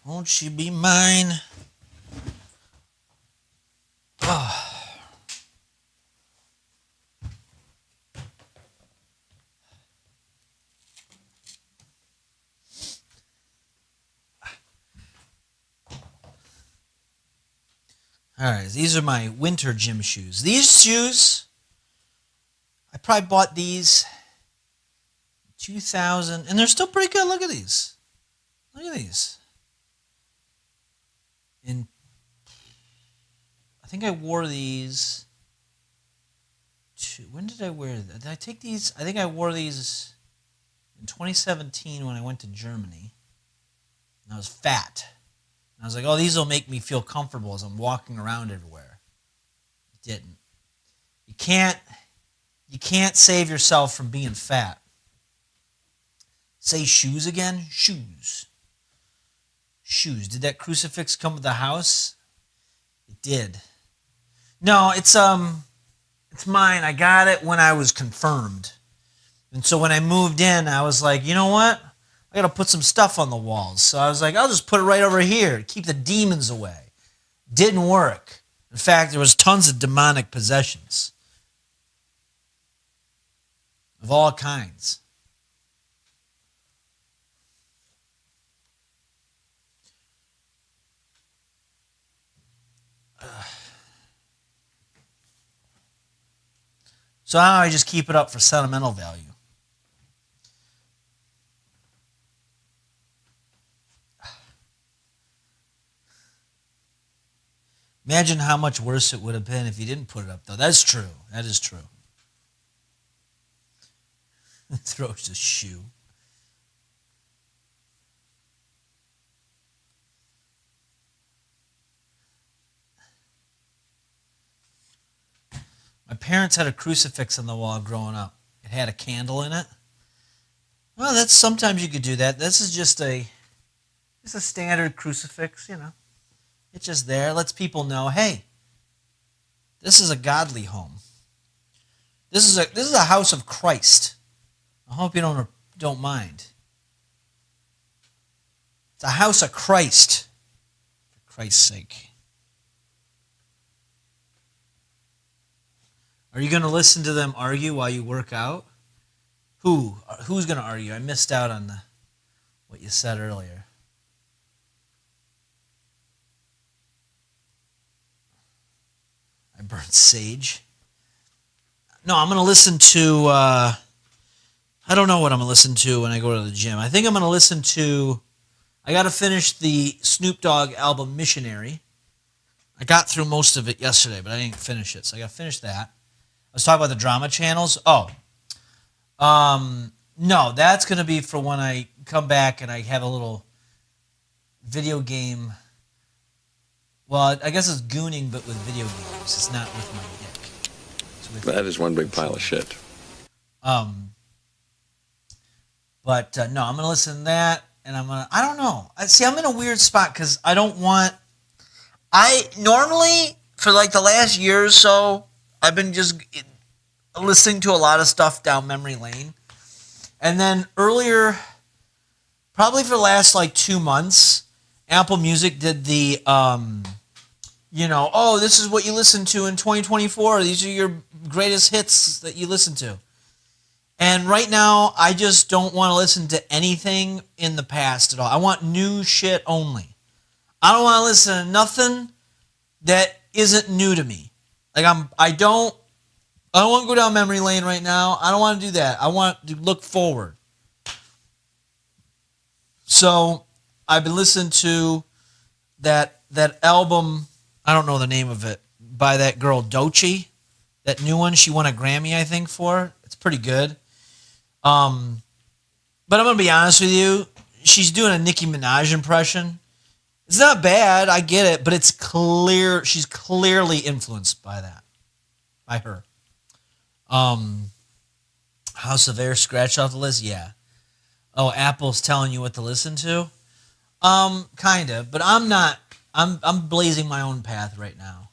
Won't you be mine? Oh. All right, these are my winter gym shoes. These shoes, I probably bought these 2000, and they're still pretty good. Look at these. Look at these. And I think I wore these when did I wear them? Did I take these? I think I wore these in 2017 when I went to Germany. And I was fat. I was like, oh, these will make me feel comfortable as I'm walking around everywhere. It didn't. You can't save yourself from being fat. Say shoes again? Shoes. Shoes. Did that crucifix come with the house? It did. No, it's mine. I got it when I was confirmed. And so when I moved in, I was like, you know what? I got to put some stuff on the walls. So I was like, I'll just put it right over here. Keep the demons away. Didn't work. In fact, there was tons of demonic possessions. Of all kinds. So now I just keep it up for sentimental value. Imagine how much worse it would have been if you didn't put it up, though. That's true. That is true. Throws a shoe. My parents had a crucifix on the wall growing up. It had a candle in it. Well, that's sometimes you could do that. This is just a standard crucifix, you know. It's just there. It lets people know, hey, this is a godly home. This is a house of Christ. I hope you don't mind. It's a house of Christ, for Christ's sake. Are you going to listen to them argue while you work out? Who's going to argue? I missed out on what you said earlier. I burnt sage. No, I'm going to listen to, I don't know what I'm going to listen to when I go to the gym. I think I'm going to listen to, I got to finish the Snoop Dogg album, Missionary. I got through most of it yesterday, but I didn't finish it, so I got to finish that. I was talking about the drama channels. No, that's going to be for when I come back and I have a little video game. Well, I guess it's gooning, but with video games. It's not with my dick. It's with That is one big pile of shit. But no, I'm gonna listen to that, and I don't know. See, I'm in a weird spot because I don't want. I normally for like the last year or so, I've been just listening to a lot of stuff down memory lane, and then earlier, probably for the last like 2 months, Apple Music did the oh, this is what you listen to in 2024. These are your greatest hits that you listen to. And right now, I just don't want to listen to anything in the past at all. I want new shit only. I don't want to listen to nothing that isn't new to me. Like I don't want to go down memory lane right now. I don't want to do that. I want to look forward. So I've been listening to that album. I don't know the name of it, by that girl Doechii. That new one she won a Grammy, I think, for. It's pretty good. But I'm gonna be honest with you. She's doing a Nicki Minaj impression. It's not bad, I get it, but it's clear she's clearly influenced by that, by her. House of Air scratched off the list, yeah. Oh, Apple's telling you what to listen to. Kind of, but I'm not. I'm blazing my own path right now,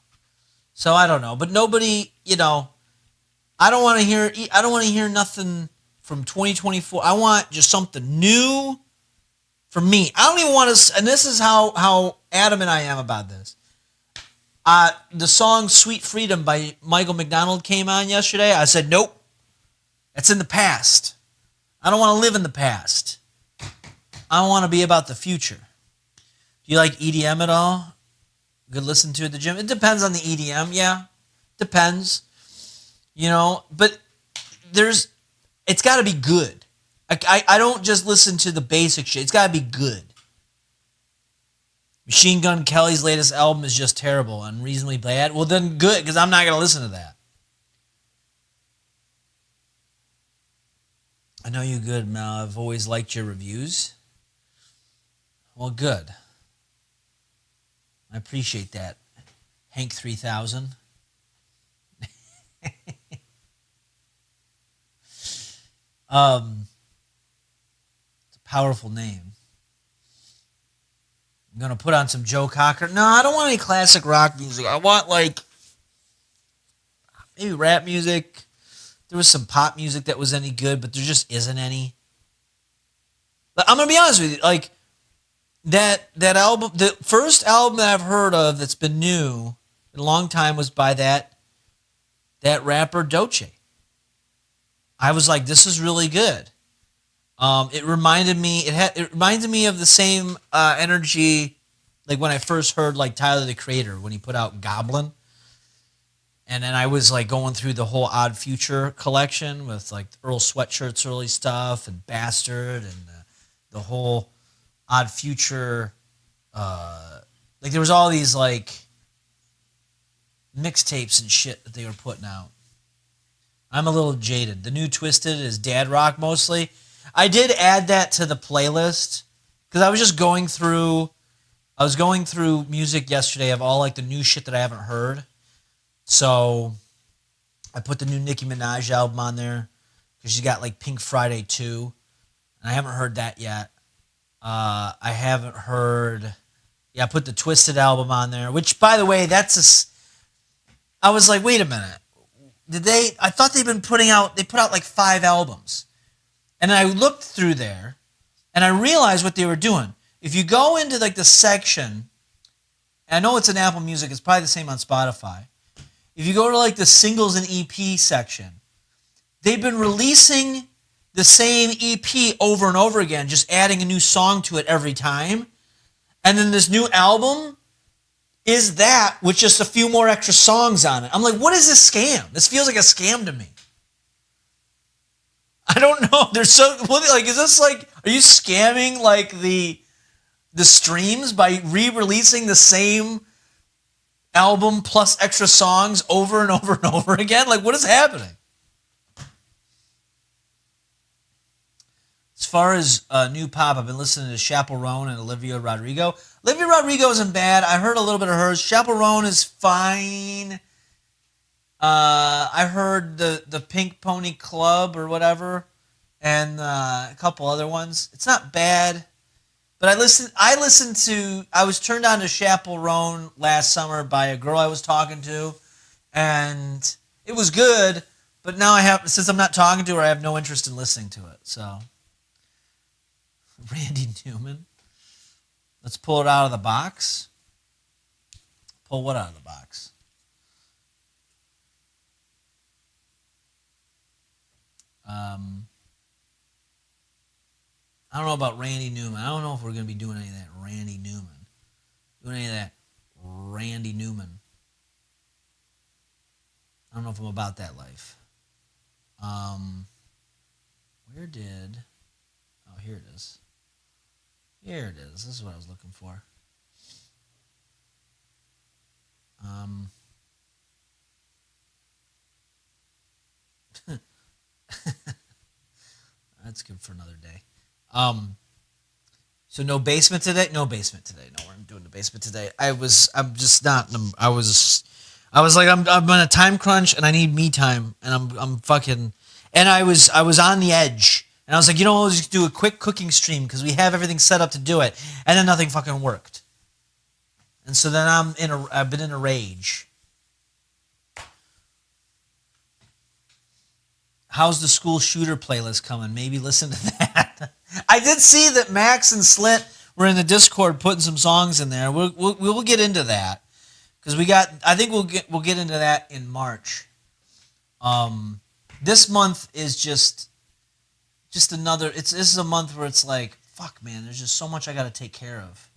so I don't know. But nobody, I don't want to hear nothing from 2024. I want just something new for me. I don't even want to, and this is how adamant I am about this. The song Sweet Freedom by Michael McDonald came on yesterday. I said, nope, that's in the past. I don't want to live in the past. I want to be about the future. Do you like EDM at all? Good listen to at the gym? It depends on the EDM, yeah. Depends. But it's got to be good. I don't just listen to the basic shit. It's got to be good. Machine Gun Kelly's latest album is just terrible, unreasonably bad. Well, then good, because I'm not going to listen to that. I know you good, Mel. I've always liked your reviews. Well, good. I appreciate that. Hank 3000. It's a powerful name. I'm going to put on some Joe Cocker. No, I don't want any classic rock music. I want maybe rap music. There was some pop music that was any good, but there just isn't any. But I'm going to be honest with you. That album, the first album that I've heard of that's been new in a long time was by that rapper Doechii. I was like, this is really good. It reminded me of the same energy like when I first heard like Tyler the Creator when he put out Goblin. And then I was like going through the whole Odd Future collection with like Earl Sweatshirt's early stuff and Bastard and the whole Odd Future. Like there was all these like mixtapes and shit that they were putting out. I'm a little jaded. The new Twisted is dad rock mostly. I did add that to the playlist because I was going through music yesterday of all like the new shit that I haven't heard. So I put the new Nicki Minaj album on there because she's got like Pink Friday 2. And I haven't heard that yet. I haven't heard... Yeah, I put the Twisted album on there, which, by the way, I was like, wait a minute. I thought they put out like 5 albums. And I looked through there, and I realized what they were doing. If you go into like the section, and I know it's in Apple Music, it's probably the same on Spotify. If you go to like the singles and EP section, they've been releasing the same EP over and over again, just adding a new song to it every time. And then this new album is that with just a few more extra songs on it. I'm like, what is this scam? This feels like a scam to me. I don't know. They're so like, is this like, are you scamming like the streams by re-releasing the same album plus extra songs over and over and over again? Like, what is happening? It's far as new pop, I've been listening to Chaperone and Olivia Rodrigo. Olivia Rodrigo isn't bad. I heard a little bit of hers. Chaperone is fine. I heard the Pink Pony Club or whatever, and a couple other ones. It's not bad, but I was turned on to Chaperone last summer by a girl I was talking to, and it was good. But now since I'm not talking to her, I have no interest in listening to it. So, Randy Newman. Let's pull it out of the box. Pull what out of the box? I don't know about Randy Newman. I don't know if we're going to be doing any of that Randy Newman. I don't know if I'm about that life. Where did... Oh, here it is. Here it is. This is what I was looking for. That's good for another day. So no basement today? No basement today. No, we're not doing the basement today. I'm on a time crunch and I need me time and I'm fucking, and I was on the edge and I was like, we'll just do a quick cooking stream because we have everything set up to do it, and then nothing fucking worked. And so then I've been in a rage. How's the school shooter playlist coming? Maybe listen to that. I did see that Max and Slit were in the Discord putting some songs in there. We'll get into that because I think we'll get into that in March. This month is just another. This is a month where it's like, fuck, man. There's just so much I got to take care of.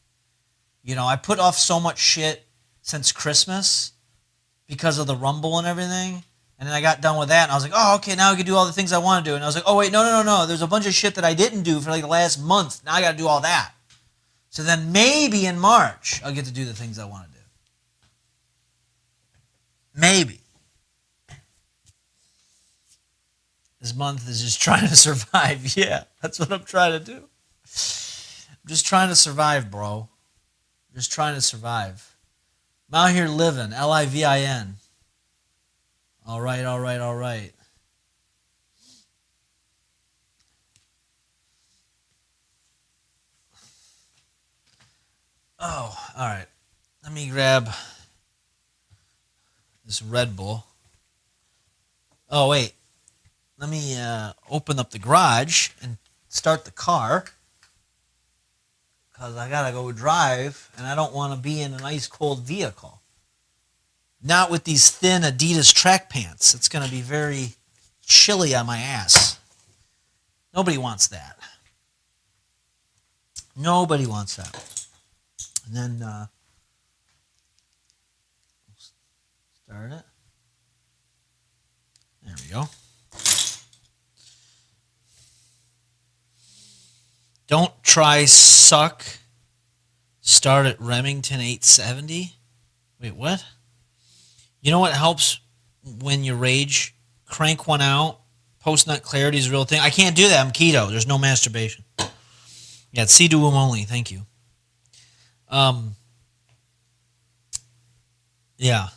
I put off so much shit since Christmas because of the Rumble and everything. And then I got done with that, and I was like, oh, okay, now I can do all the things I want to do. And I was like, oh, wait, no. There's a bunch of shit that I didn't do for like the last month. Now I got to do all that. So then maybe in March, I'll get to do the things I want to do. Maybe. This month is just trying to survive. Yeah, that's what I'm trying to do. I'm just trying to survive, bro. Just trying to survive. I'm out here living, Livin. All right. Oh, all right. Let me grab this Red Bull. Oh, wait. Let me open up the garage and start the car because I got to go drive and I don't want to be in an ice-cold vehicle. Not with these thin Adidas track pants. It's going to be very chilly on my ass. Nobody wants that. Nobody wants that. And then start it. There we go. Don't try suck. Start at Remington 870. Wait, what? You know what helps when you rage? Crank one out. Post-nut clarity is a real thing. I can't do that. I'm keto. There's no masturbation. Yeah, it's C-do-wom only. Thank you. Yeah.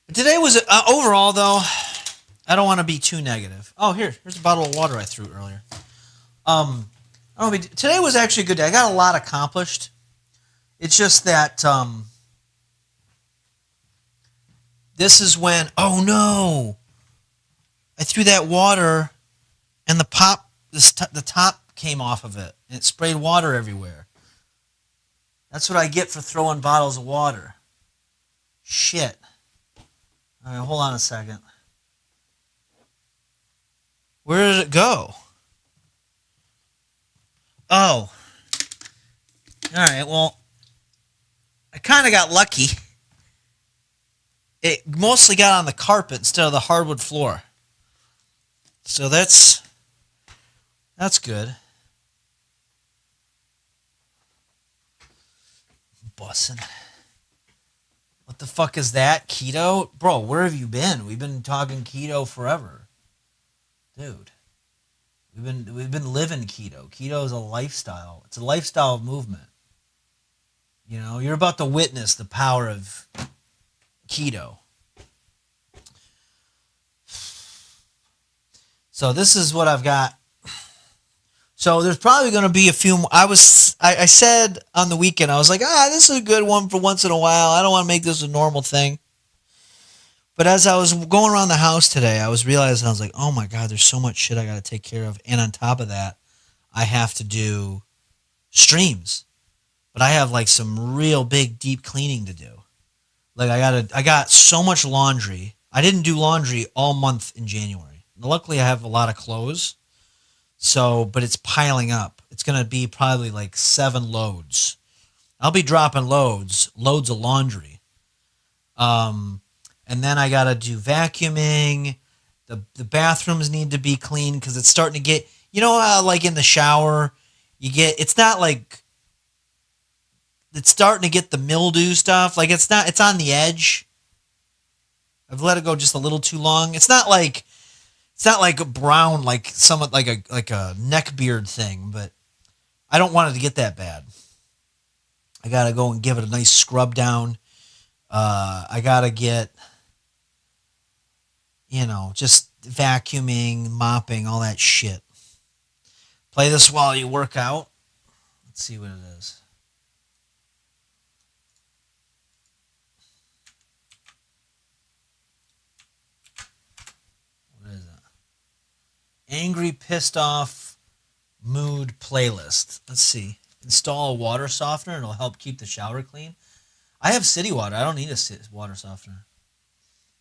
But today was, overall, though, I don't want to be too negative. Oh, here's a bottle of water I threw earlier. Today was actually a good day. I got a lot accomplished. It's just that... This is when, oh no, I threw that water and the top came off of it and it sprayed water everywhere. That's what I get for throwing bottles of water. Shit. All right, hold on a second. Where did it go? Oh. All right, well, I kind of got lucky. It mostly got on the carpet instead of the hardwood floor. So that's good. Bussin'. What the fuck is that? Keto? Bro, where have you been? We've been talking keto forever. Dude. We've been living keto. Keto is a lifestyle. It's a lifestyle movement. You know, you're about to witness the power of keto. So this is what I've got. So there's probably going to be a few. I said on the weekend, I was like, this is a good one for once in a while. I don't want to make this a normal thing. But as I was going around the house today, I was realizing, I was like, oh my God, there's so much shit I got to take care of. And on top of that, I have to do streams. But I have like some real big, deep cleaning to do. Like I got so much laundry. I didn't do laundry all month in January. Luckily, I have a lot of clothes. So, but it's piling up. It's going to be probably like 7 loads. I'll be dropping loads of laundry. And then I got to do vacuuming. The bathrooms need to be clean because it's starting to get, you know how like in the shower, it's not like, it's starting to get the mildew stuff. Like it's on the edge. I've let it go just a little too long. It's not like a brown, like somewhat like a neck beard thing, but I don't want it to get that bad. I got to go and give it a nice scrub down. I got to get, just vacuuming, mopping, all that shit. Play this while you work out. Let's see what it is. What is it? Angry, pissed off mood playlist. Let's see. Install a water softener. It'll help keep the shower clean. I have city water. I don't need a water softener.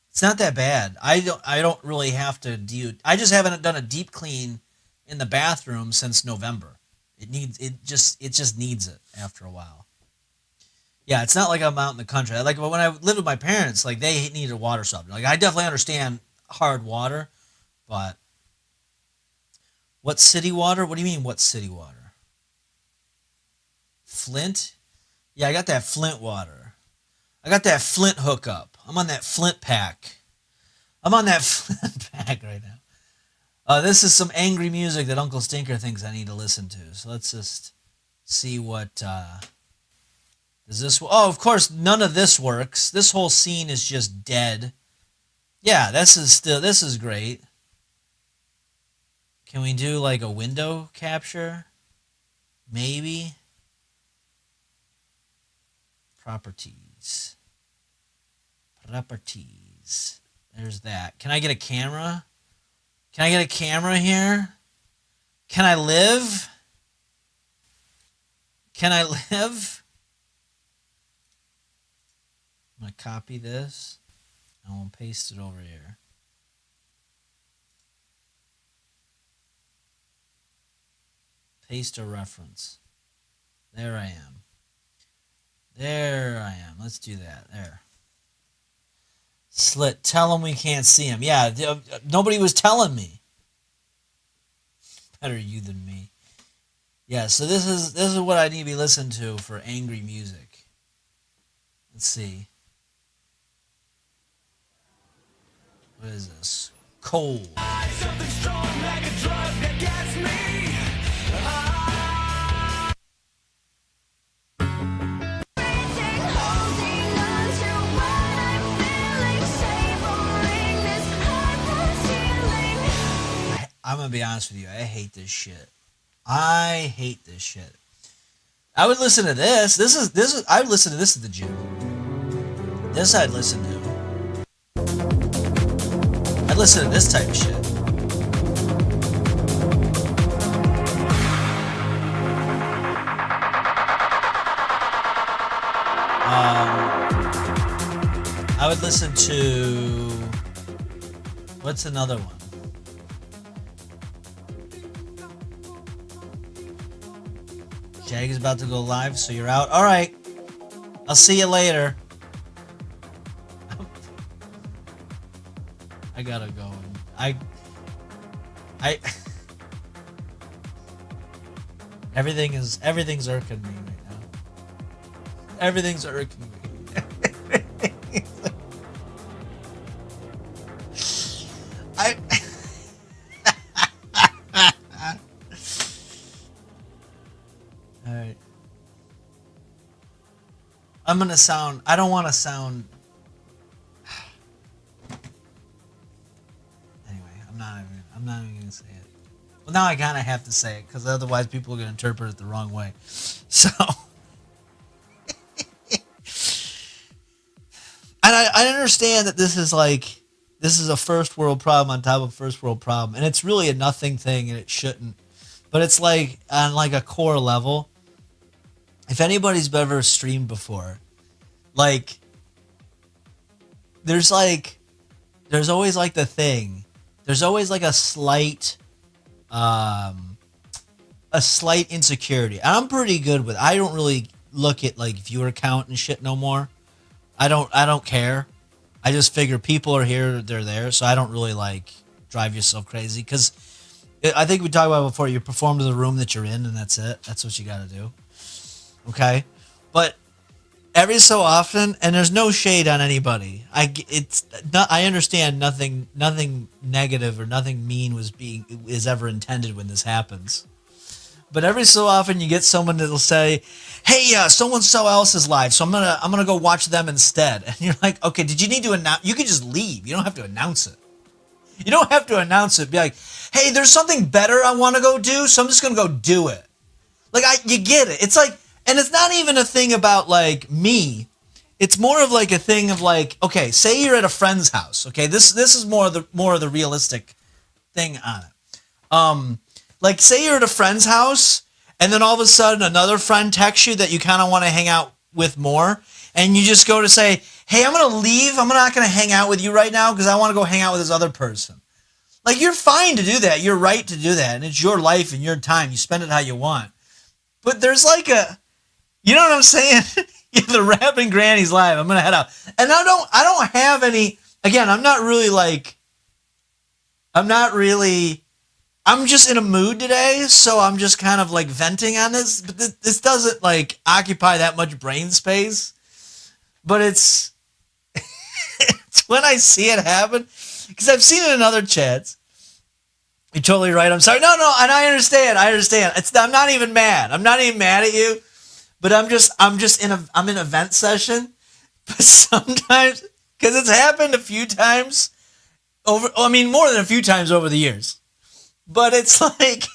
It's not that bad. I don't really have to do. I just haven't done a deep clean in the bathroom since November. It just needs it after a while. Yeah, it's not like I'm out in the country. Like when I lived with my parents, like they needed a water softener. Like I definitely understand hard water, but what city water? What do you mean? What city water? Flint? Yeah, I got that Flint water. I got that Flint hookup. I'm on that Flint pack. I'm on that Flint pack right now. This is some angry music that Uncle Stinker thinks I need to listen to. So let's just see what does this. Oh, of course, none of this works. This whole scene is just dead. Yeah, this is great. Can we do like a window capture? Maybe. Properties. There's that. Can I get a camera? Can I get a camera here? Can I live? Can I live? I'm going to copy this. I'm going to paste it over here. Paste a reference. There I am. There I am. Let's do that. There. Slit. Tell them we can't see him. Yeah, nobody was telling me. Better you than me. Yeah, so this is what I need to be listening to for angry music. Let's see. What is this? Cold. Something strong like a drug that gets me. I'm gonna be honest with you. I hate this shit. I hate this shit. I would listen to this. This is. I would listen to this at the gym. This I'd listen to. I'd listen to this type of shit. I would listen to. What's another one? Jag is about to go live, so you're out. All right. I'll see you later. I gotta go. Everything's irking me right now. Everything's irking me. I'm gonna sound. I don't want to sound. Anyway, I'm not even. I'm not even gonna say it. Well, now I kind of have to say it because otherwise people are gonna interpret it the wrong way. So, and I understand that this is like this is a first world problem on top of a first world problem, and it's really a nothing thing, and it shouldn't. But it's like on like a core level. If anybody's ever streamed before, like there's always like the thing. There's always like a slight insecurity. And I'm pretty good with. I don't really look at like viewer count and shit no more. I don't care. I just figure people are here, they're there, so I don't really like drive yourself crazy because I think we talked about it before. You perform to the room that you're in, and that's it. That's what you got to do. Okay, but every so often, and there's no shade on anybody. I understand nothing negative or nothing mean is ever intended when this happens. But every so often, you get someone that'll say, "Hey, so and so else is live, so I'm gonna go watch them instead." And you're like, "Okay, did you need to announce? You could just leave. You don't have to announce it. You don't have to announce it. Be like, hey, there's something better I want to go do, so I'm just gonna go do it." Like you get it. It's like, and it's not even a thing about like me. It's more of like a thing of like, okay, say you're at a friend's house. Okay, this is more of the realistic thing on it. Like say you're at a friend's house, and then all of a sudden another friend texts you that you kind of want to hang out with more, and you just go to say, hey, I'm gonna leave. I'm not gonna hang out with you right now because I want to go hang out with this other person. Like you're fine to do that. You're right to do that, and it's your life and your time. You spend it how you want. But there's like you know what I'm saying? Yeah, the rapping granny's live. I'm gonna head out, and I don't have any. Again, I'm just in a mood today, so I'm just kind of like venting on this. But this doesn't like occupy that much brain space. But it's when I see it happen, because I've seen it in other chats. You're totally right. I'm sorry. No, and I understand. I'm not even mad. I'm not even mad at you. But I'm in a vent session. But sometimes, because it's happened a few times more than a few times over the years. But it's like,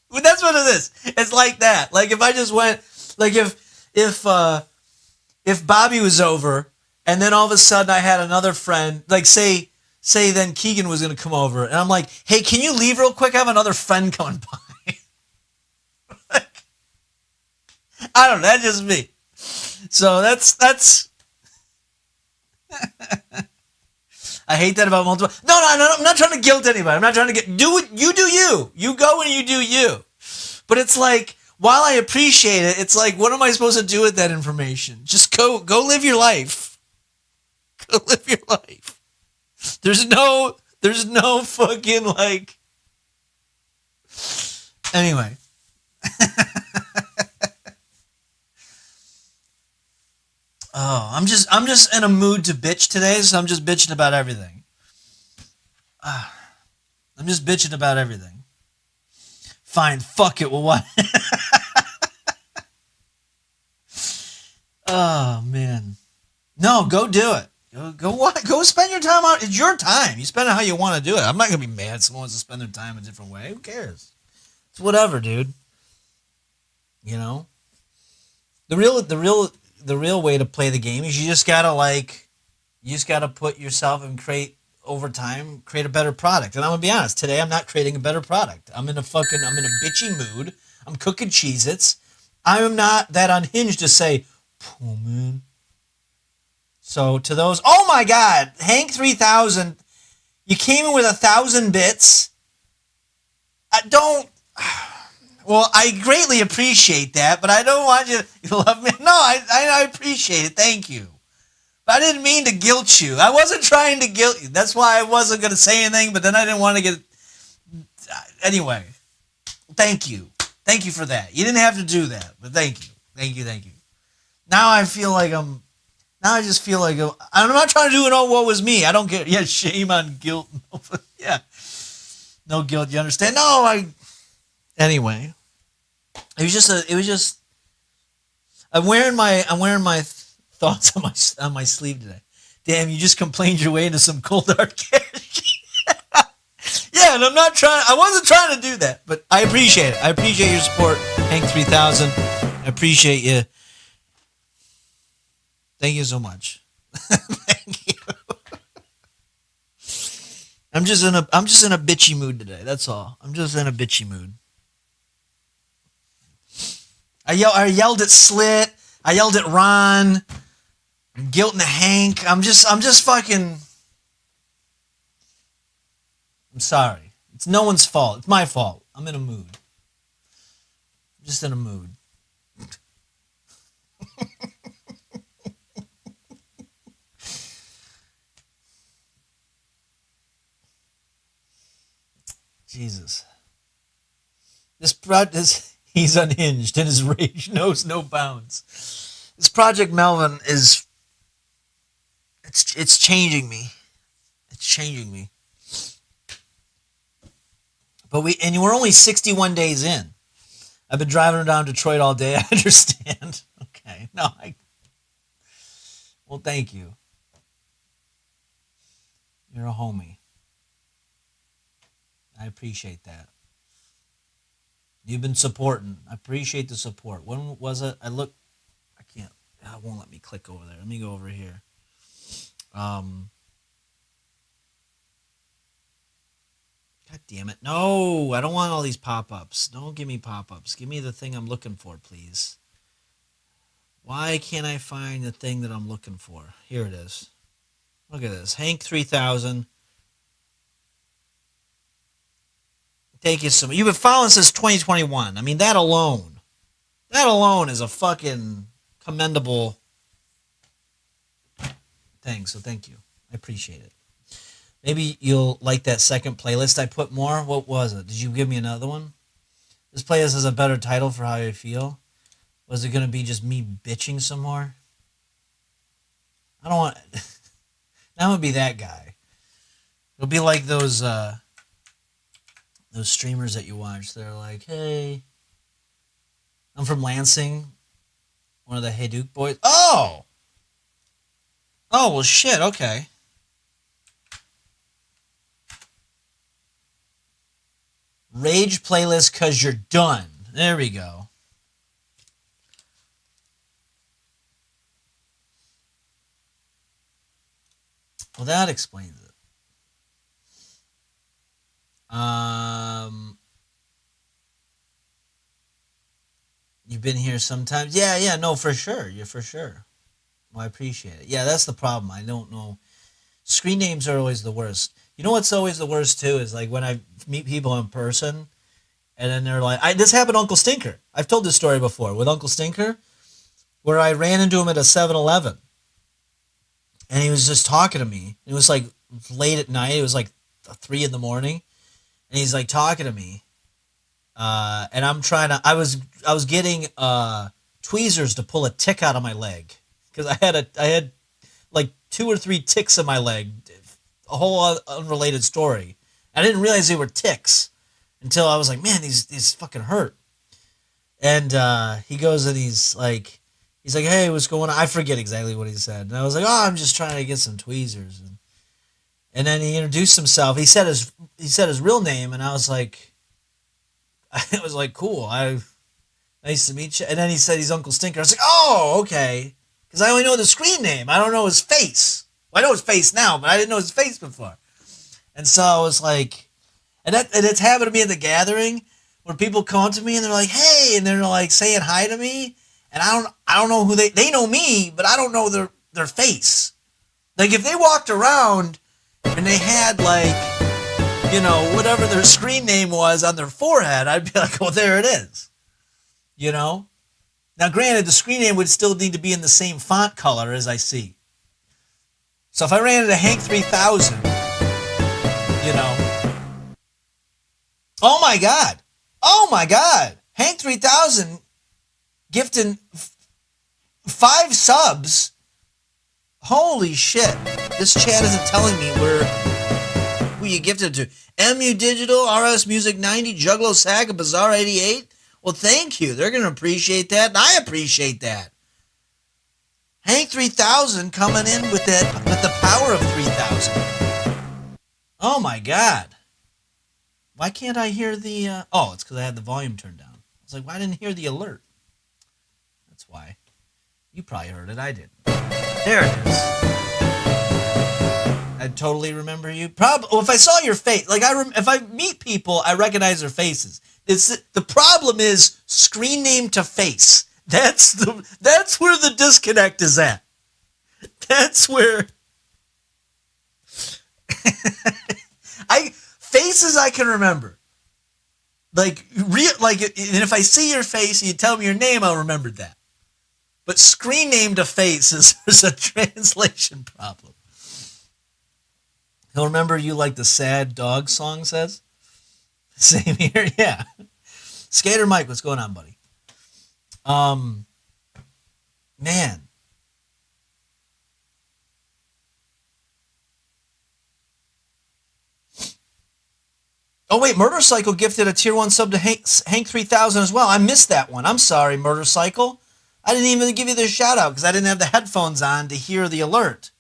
but that's what it is. It's like that. Like if I just went, like if Bobby was over, and then all of a sudden I had another friend, like say then Keegan was going to come over, and I'm like, hey, can you leave real quick? I have another friend coming by. Like, I don't know. That's just me. So that's. I hate that about multiple. No, I'm not trying to guilt anybody. I'm not trying to do what you do. You go and you do you. But it's like, while I appreciate it, it's like, what am I supposed to do with that information? Just go live your life. Go live your life. There's no fucking like. Anyway. Oh, I'm just in a mood to bitch today, so I'm just bitching about everything. I'm just bitching about everything. Fine, fuck it. Well, what? Oh man, no, go do it. Go what? Go spend your time out. It's your time. You spend it how you want to do it. I'm not gonna be mad if someone wants to spend their time a different way. Who cares? It's whatever, dude. You know, the real way to play the game is you just gotta put yourself and create over time, create a better product. And I'm gonna be honest, today I'm not creating a better product. I'm in a bitchy mood. I'm cooking Cheez-Its. I am not that unhinged to say, oh man. So to those, oh my God, Hank 3000, you came in with 1,000 bits. Well, I greatly appreciate that, but I don't want you to love me. No, I appreciate it. Thank you. But I didn't mean to guilt you. I wasn't trying to guilt you. That's why I wasn't going to say anything, but then I didn't want to get... Anyway, thank you. Thank you for that. You didn't have to do that, but thank you. Thank you. Now I feel like I'm not trying to do it all what was me. I don't get... Yeah, shame on guilt. Yeah. No guilt, you understand? No, Anyway. It was just I'm wearing my thoughts on my sleeve today. Damn, you just complained your way into some cold hard cash. Yeah, and I wasn't trying to do that, but I appreciate it. I appreciate your support, Hank 3000. I appreciate you. Thank you so much. Thank you. I'm just in a bitchy mood today. That's all. I'm just in a bitchy mood. I yelled at Slit. I yelled at Ron. I'm guilting Hank. I'm just fucking. I'm sorry. It's no one's fault. It's my fault. I'm in a mood. I'm just in a mood. Jesus. He's unhinged and his rage knows no bounds. This Project Melvin it's changing me. It's changing me. But we're only 61 days in. I've been driving around Detroit all day. I understand. Okay. Well, thank you. You're a homie. I appreciate that. You've been supporting. I appreciate the support. When was it? I can't. It won't let me click over there. Let me go over here. God damn it. No, I don't want all these pop-ups. Don't give me pop-ups. Give me the thing I'm looking for, please. Why can't I find the thing that I'm looking for? Here it is. Look at this. Hank 3000. Thank you so much. You've been following since 2021. I mean, that alone is a fucking commendable thing. So thank you. I appreciate it. Maybe you'll like that second playlist I put more. What was it? Did you give me another one? This playlist has a better title for how I feel. Was it going to be just me bitching some more? I don't want... That would be that guy. It'll be like those streamers that you watch. They're like, hey, I'm from Lansing. One of the Hey Duke boys. Oh, well, shit, okay. Rage playlist because you're done. There we go. Well, that explains it. You've been here sometimes. Yeah, no, for sure. Yeah, for sure. Well, I appreciate it. Yeah, that's the problem. I don't know. Screen names are always the worst. You know what's always the worst too is like when I meet people in person, and then they're like, "This happened to Uncle Stinker." I've told this story before with Uncle Stinker, where I ran into him at a 7-Eleven, and he was just talking to me. It was like late at night. It was like 3 a.m, and he's like talking to me, and I'm trying to. I was getting tweezers to pull a tick out of my leg because I had like 2 or 3 ticks in my leg. A whole unrelated story. I didn't realize they were ticks until I was like, man, these fucking hurt. And he goes and he's like, hey, what's going on? I forget exactly what he said. And I was like, oh, I'm just trying to get some tweezers. And then he introduced himself. He said his real name, and I was like, cool. Nice to meet you. And then he said he's Uncle Stinker. I was like, oh, okay. Because I only know the screen name. I don't know his face. Well, I know his face now, but I didn't know his face before. And so I was like, and it's happened to me at the gathering where people come up to me and they're like, hey, and they're like saying hi to me. And I don't know who they know me, but I don't know their face. Like if they walked around and they had like, you know, whatever their screen name was on their forehead, I'd be like, well, there it is. You know? Now, granted, the screen name would still need to be in the same font color as I see. So if I ran into Hank 3000, you know. Oh my God. Hank 3000 gifting 5 subs. Holy shit. This chat isn't telling me who you gifted to. MU Digital, RS Music 90, Juggalo Saga, Bazaar 88. Well, thank you. They're going to appreciate that, and I appreciate that. Hank 3000 coming in with the power of 3000. Oh my God. Why can't I hear the, oh, it's because I had the volume turned down. I was like, why didn't I hear the alert? That's why. You probably heard it. I didn't. There it is. I totally remember you. Well, if I saw your face, like if I meet people, I recognize their faces. The problem is screen name to face. That's where the disconnect is at. That's where faces I can remember. And if I see your face and you tell me your name, I'll remember that. But screen name to face is a translation problem. He'll remember you like the sad dog song says. Same here, yeah. Skater Mike, what's going on, buddy? Man. Oh, wait, Murdercycle gifted a tier 1 sub to Hank 3000 as well. I missed that one. I'm sorry, Murdercycle. I didn't even give you the shout out because I didn't have the headphones on to hear the alert.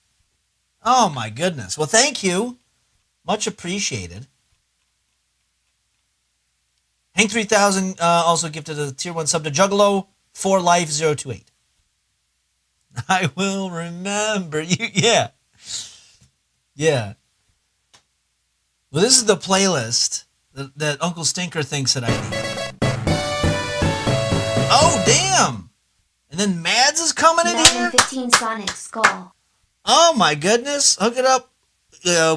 Oh, my goodness. Well, thank you. Much appreciated. Hank 3000 also gifted a tier 1 sub to Juggalo 4Life028. I will remember you. Yeah. Yeah. Well, this is the playlist that Uncle Stinker thinks that I need. Oh, damn. And then Mads is coming in here? 15 Sonic Skull. Oh, my goodness. Hook it up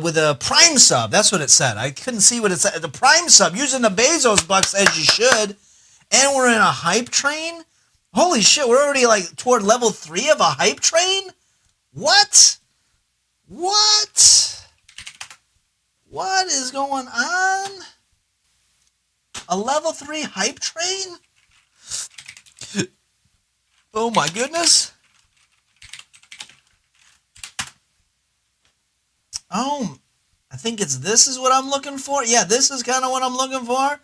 with a Prime sub. That's what it said. I couldn't see what it said. The Prime sub, using the Bezos bucks as you should. And we're in a hype train? Holy shit, we're already like toward level 3 of a hype train? What? What? What is going on? A level 3 hype train? Oh my goodness. Oh, I think this is what I'm looking for. Yeah, this is kind of what I'm looking for.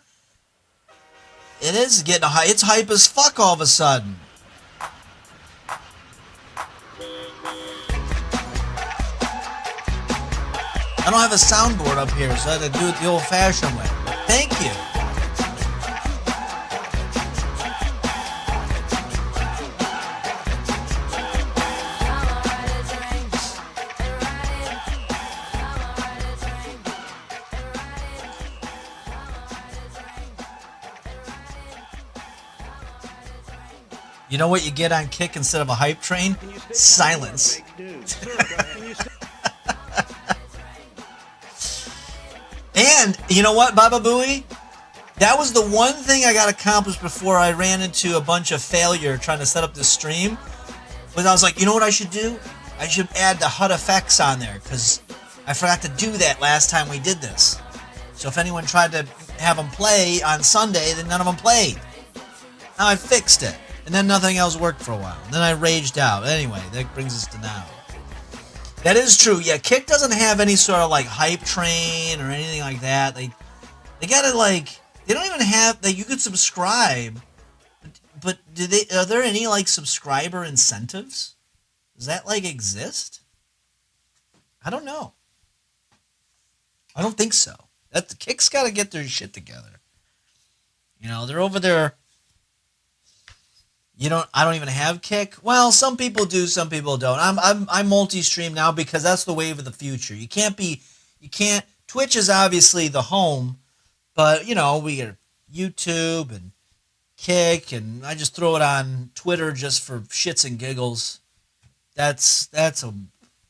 It is getting hype. It's hype as fuck all of a sudden. I don't have a soundboard up here, so I had to do it the old-fashioned way. Thank you. You know what you get on Kick instead of a hype train? Silence. And you know what, Baba Booey? That was the one thing I got accomplished before I ran into a bunch of failure trying to set up this stream. But I was like, you know what I should do? I should add the HUD effects on there because I forgot to do that last time we did this. So if anyone tried to have them play on Sunday, then none of them played. Now I fixed it. And then nothing else worked for a while. And then I raged out. Anyway, that brings us to now. That is true. Yeah, Kick doesn't have any sort of like hype train or anything like that. They gotta like, they don't even have that you could subscribe. But are there any like subscriber incentives? Does that like exist? I don't know. I don't think so. The Kick's gotta get their shit together. You know, they're over there. I don't even have Kick. Well, some people do, some people don't. I'm multi-stream now because that's the wave of the future. Twitch is obviously the home, but we got YouTube and Kick, and I just throw it on Twitter just for shits and giggles. That's a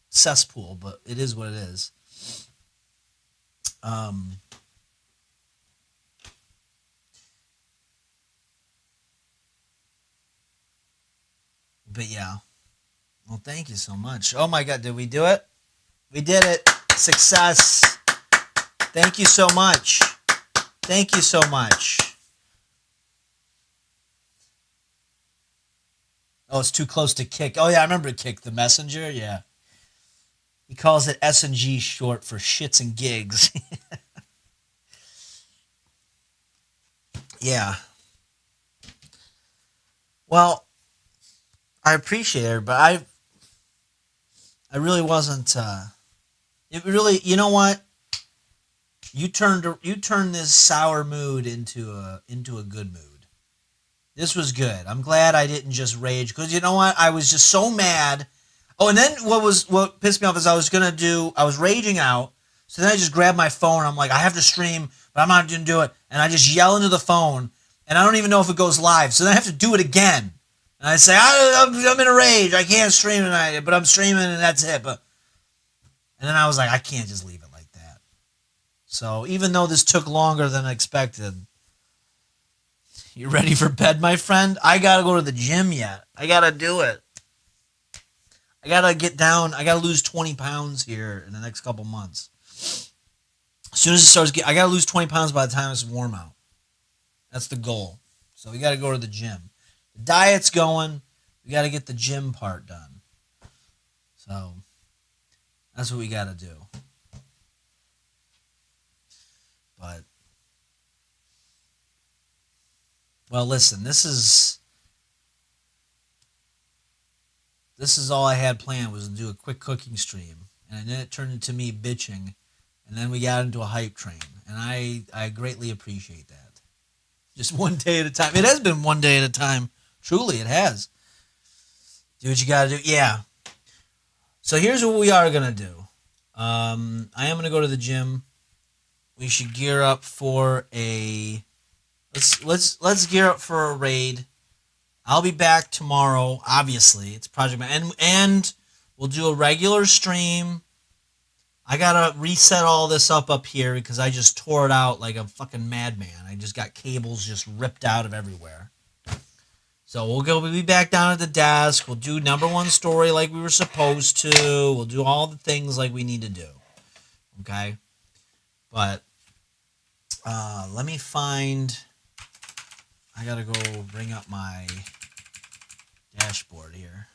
cesspool, but it is what it is. But yeah. Well, thank you so much. Oh my God, did we do it? We did it. Success. Thank you so much. Thank you so much. Oh, it's too close to Kick. Oh yeah, I remember Kick the Messenger. Yeah. He calls it S&G short for shits and gigs. Yeah. Well, I appreciate it, but I really wasn't. It really, you know what? You turned this sour mood into a good mood. This was good. I'm glad I didn't just rage because you know what? I was just so mad. Oh, and then what pissed me off is I was raging out. So then I just grabbed my phone. I'm like, I have to stream, but I'm not gonna do it. And I just yell into the phone, and I don't even know if it goes live. So then I have to do it again. And I say, I'm in a rage. I can't stream tonight, but I'm streaming, and that's it. And then I was like, I can't just leave it like that. So even though this took longer than expected, you ready for bed, my friend? I gotta go to the gym yet. I gotta do it. I gotta get down. I gotta lose 20 pounds here in the next couple months. As soon as it starts, I gotta lose 20 pounds by the time it's warm out. That's the goal. So we gotta go to the gym. The diet's going. We gotta get the gym part done. So that's what we gotta do. But well, listen. This is all I had planned was to do a quick cooking stream, and then it turned into me bitching, and then we got into a hype train, and I greatly appreciate that. Just one day at a time. It has been one day at a time. Truly, it has. Do what you got to do. Yeah. So here's what we are gonna do. I am gonna go to the gym. We should gear up for a. Let's gear up for a raid. I'll be back tomorrow. Obviously, it's Project Man, and we'll do a regular stream. I gotta reset all this up here because I just tore it out like a fucking madman. I just got cables just ripped out of everywhere. So we'll be back down at the desk. We'll do number one story like we were supposed to. We'll do all the things like we need to do. Okay, but let me find. I gotta go bring up my dashboard here.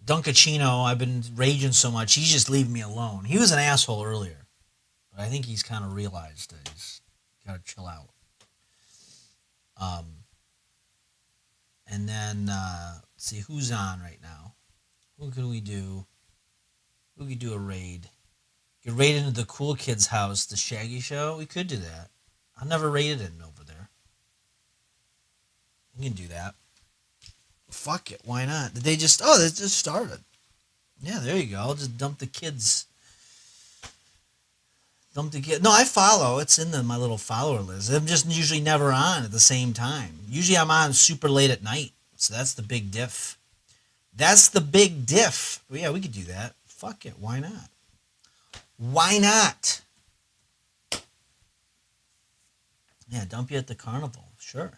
Dunkachino, I've been raging so much, he's just leaving me alone. He was an asshole earlier, but I think he's kind of realized that he's got to chill out. And then, let's see who's on right now. Who can we do? Who could do a raid? Get raided into the cool kid's house, the Shaggy Show. We could do that. I never raided it over there. You can do that. Fuck it, why not? Did they just? Oh, they just started. Yeah, there you go. I'll just dump the kids. No, I follow. It's in my little follower list. I'm just usually never on at the same time. Usually I'm on super late at night. So that's the big diff. That's the big diff. Well, yeah, we could do that. Fuck it, why not? Why not? Yeah, dump you at the carnival. Sure.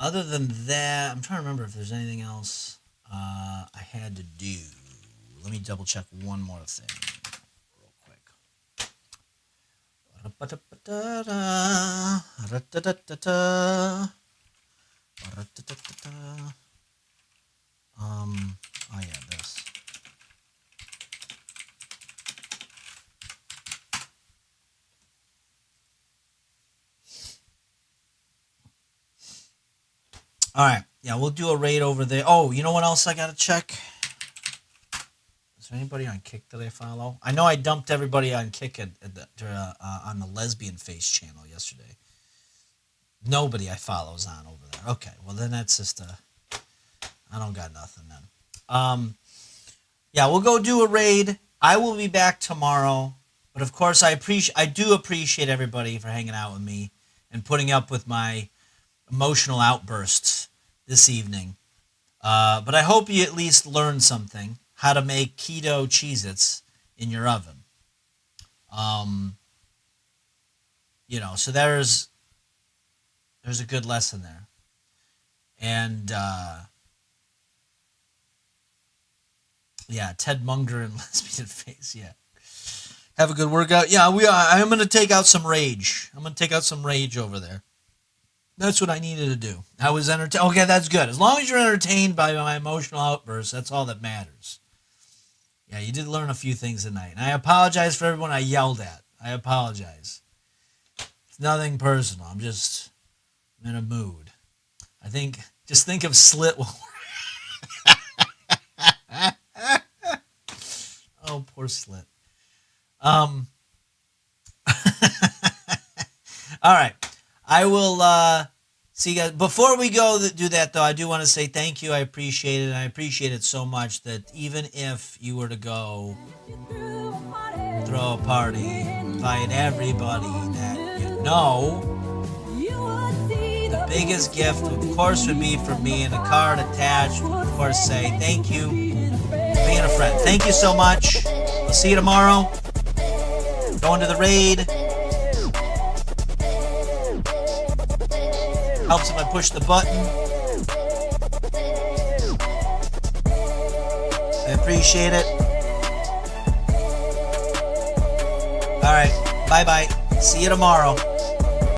Other than that, I'm trying to remember if there's anything else I had to do. Let me double check one more thing real quick. Oh yeah, this. All right. Yeah, we'll do a raid over there. Oh, you know what else I got to check? Is there anybody on Kick that I follow? I know I dumped everybody on Kick on the Lesbian Face channel yesterday. Nobody I follow's on over there. Okay, well then that's just I don't got nothing then. Yeah, we'll go do a raid. I will be back tomorrow, but of course I do appreciate everybody for hanging out with me and putting up with my emotional outbursts this evening. But I hope you at least learned something, how to make keto Cheez-Its in your oven. So there's a good lesson there. And, yeah, Ted Munger and Lesbian Face, yeah. Have a good workout. Yeah, I'm going to take out some rage. I'm going to take out some rage over there. That's what I needed to do. I was entertained. Okay, that's good. As long as you're entertained by my emotional outbursts, that's all that matters. Yeah, you did learn a few things tonight. And I apologize for everyone I yelled at. I apologize. It's nothing personal. I'm just in a mood. Just think of Slit while Poor Slit. All right. I will see you guys. Before we go do that, though, I do want to say thank you. I appreciate it. I appreciate it so much that even if you were to go throw a party, invite everybody that you know, the biggest gift, of course, would be from me, and a card attached would, of course, say thank you for being a friend. Thank you so much. I'll see you tomorrow. Going to the raid. Helps if I push the button. I appreciate it. All right. Bye-bye. See you tomorrow.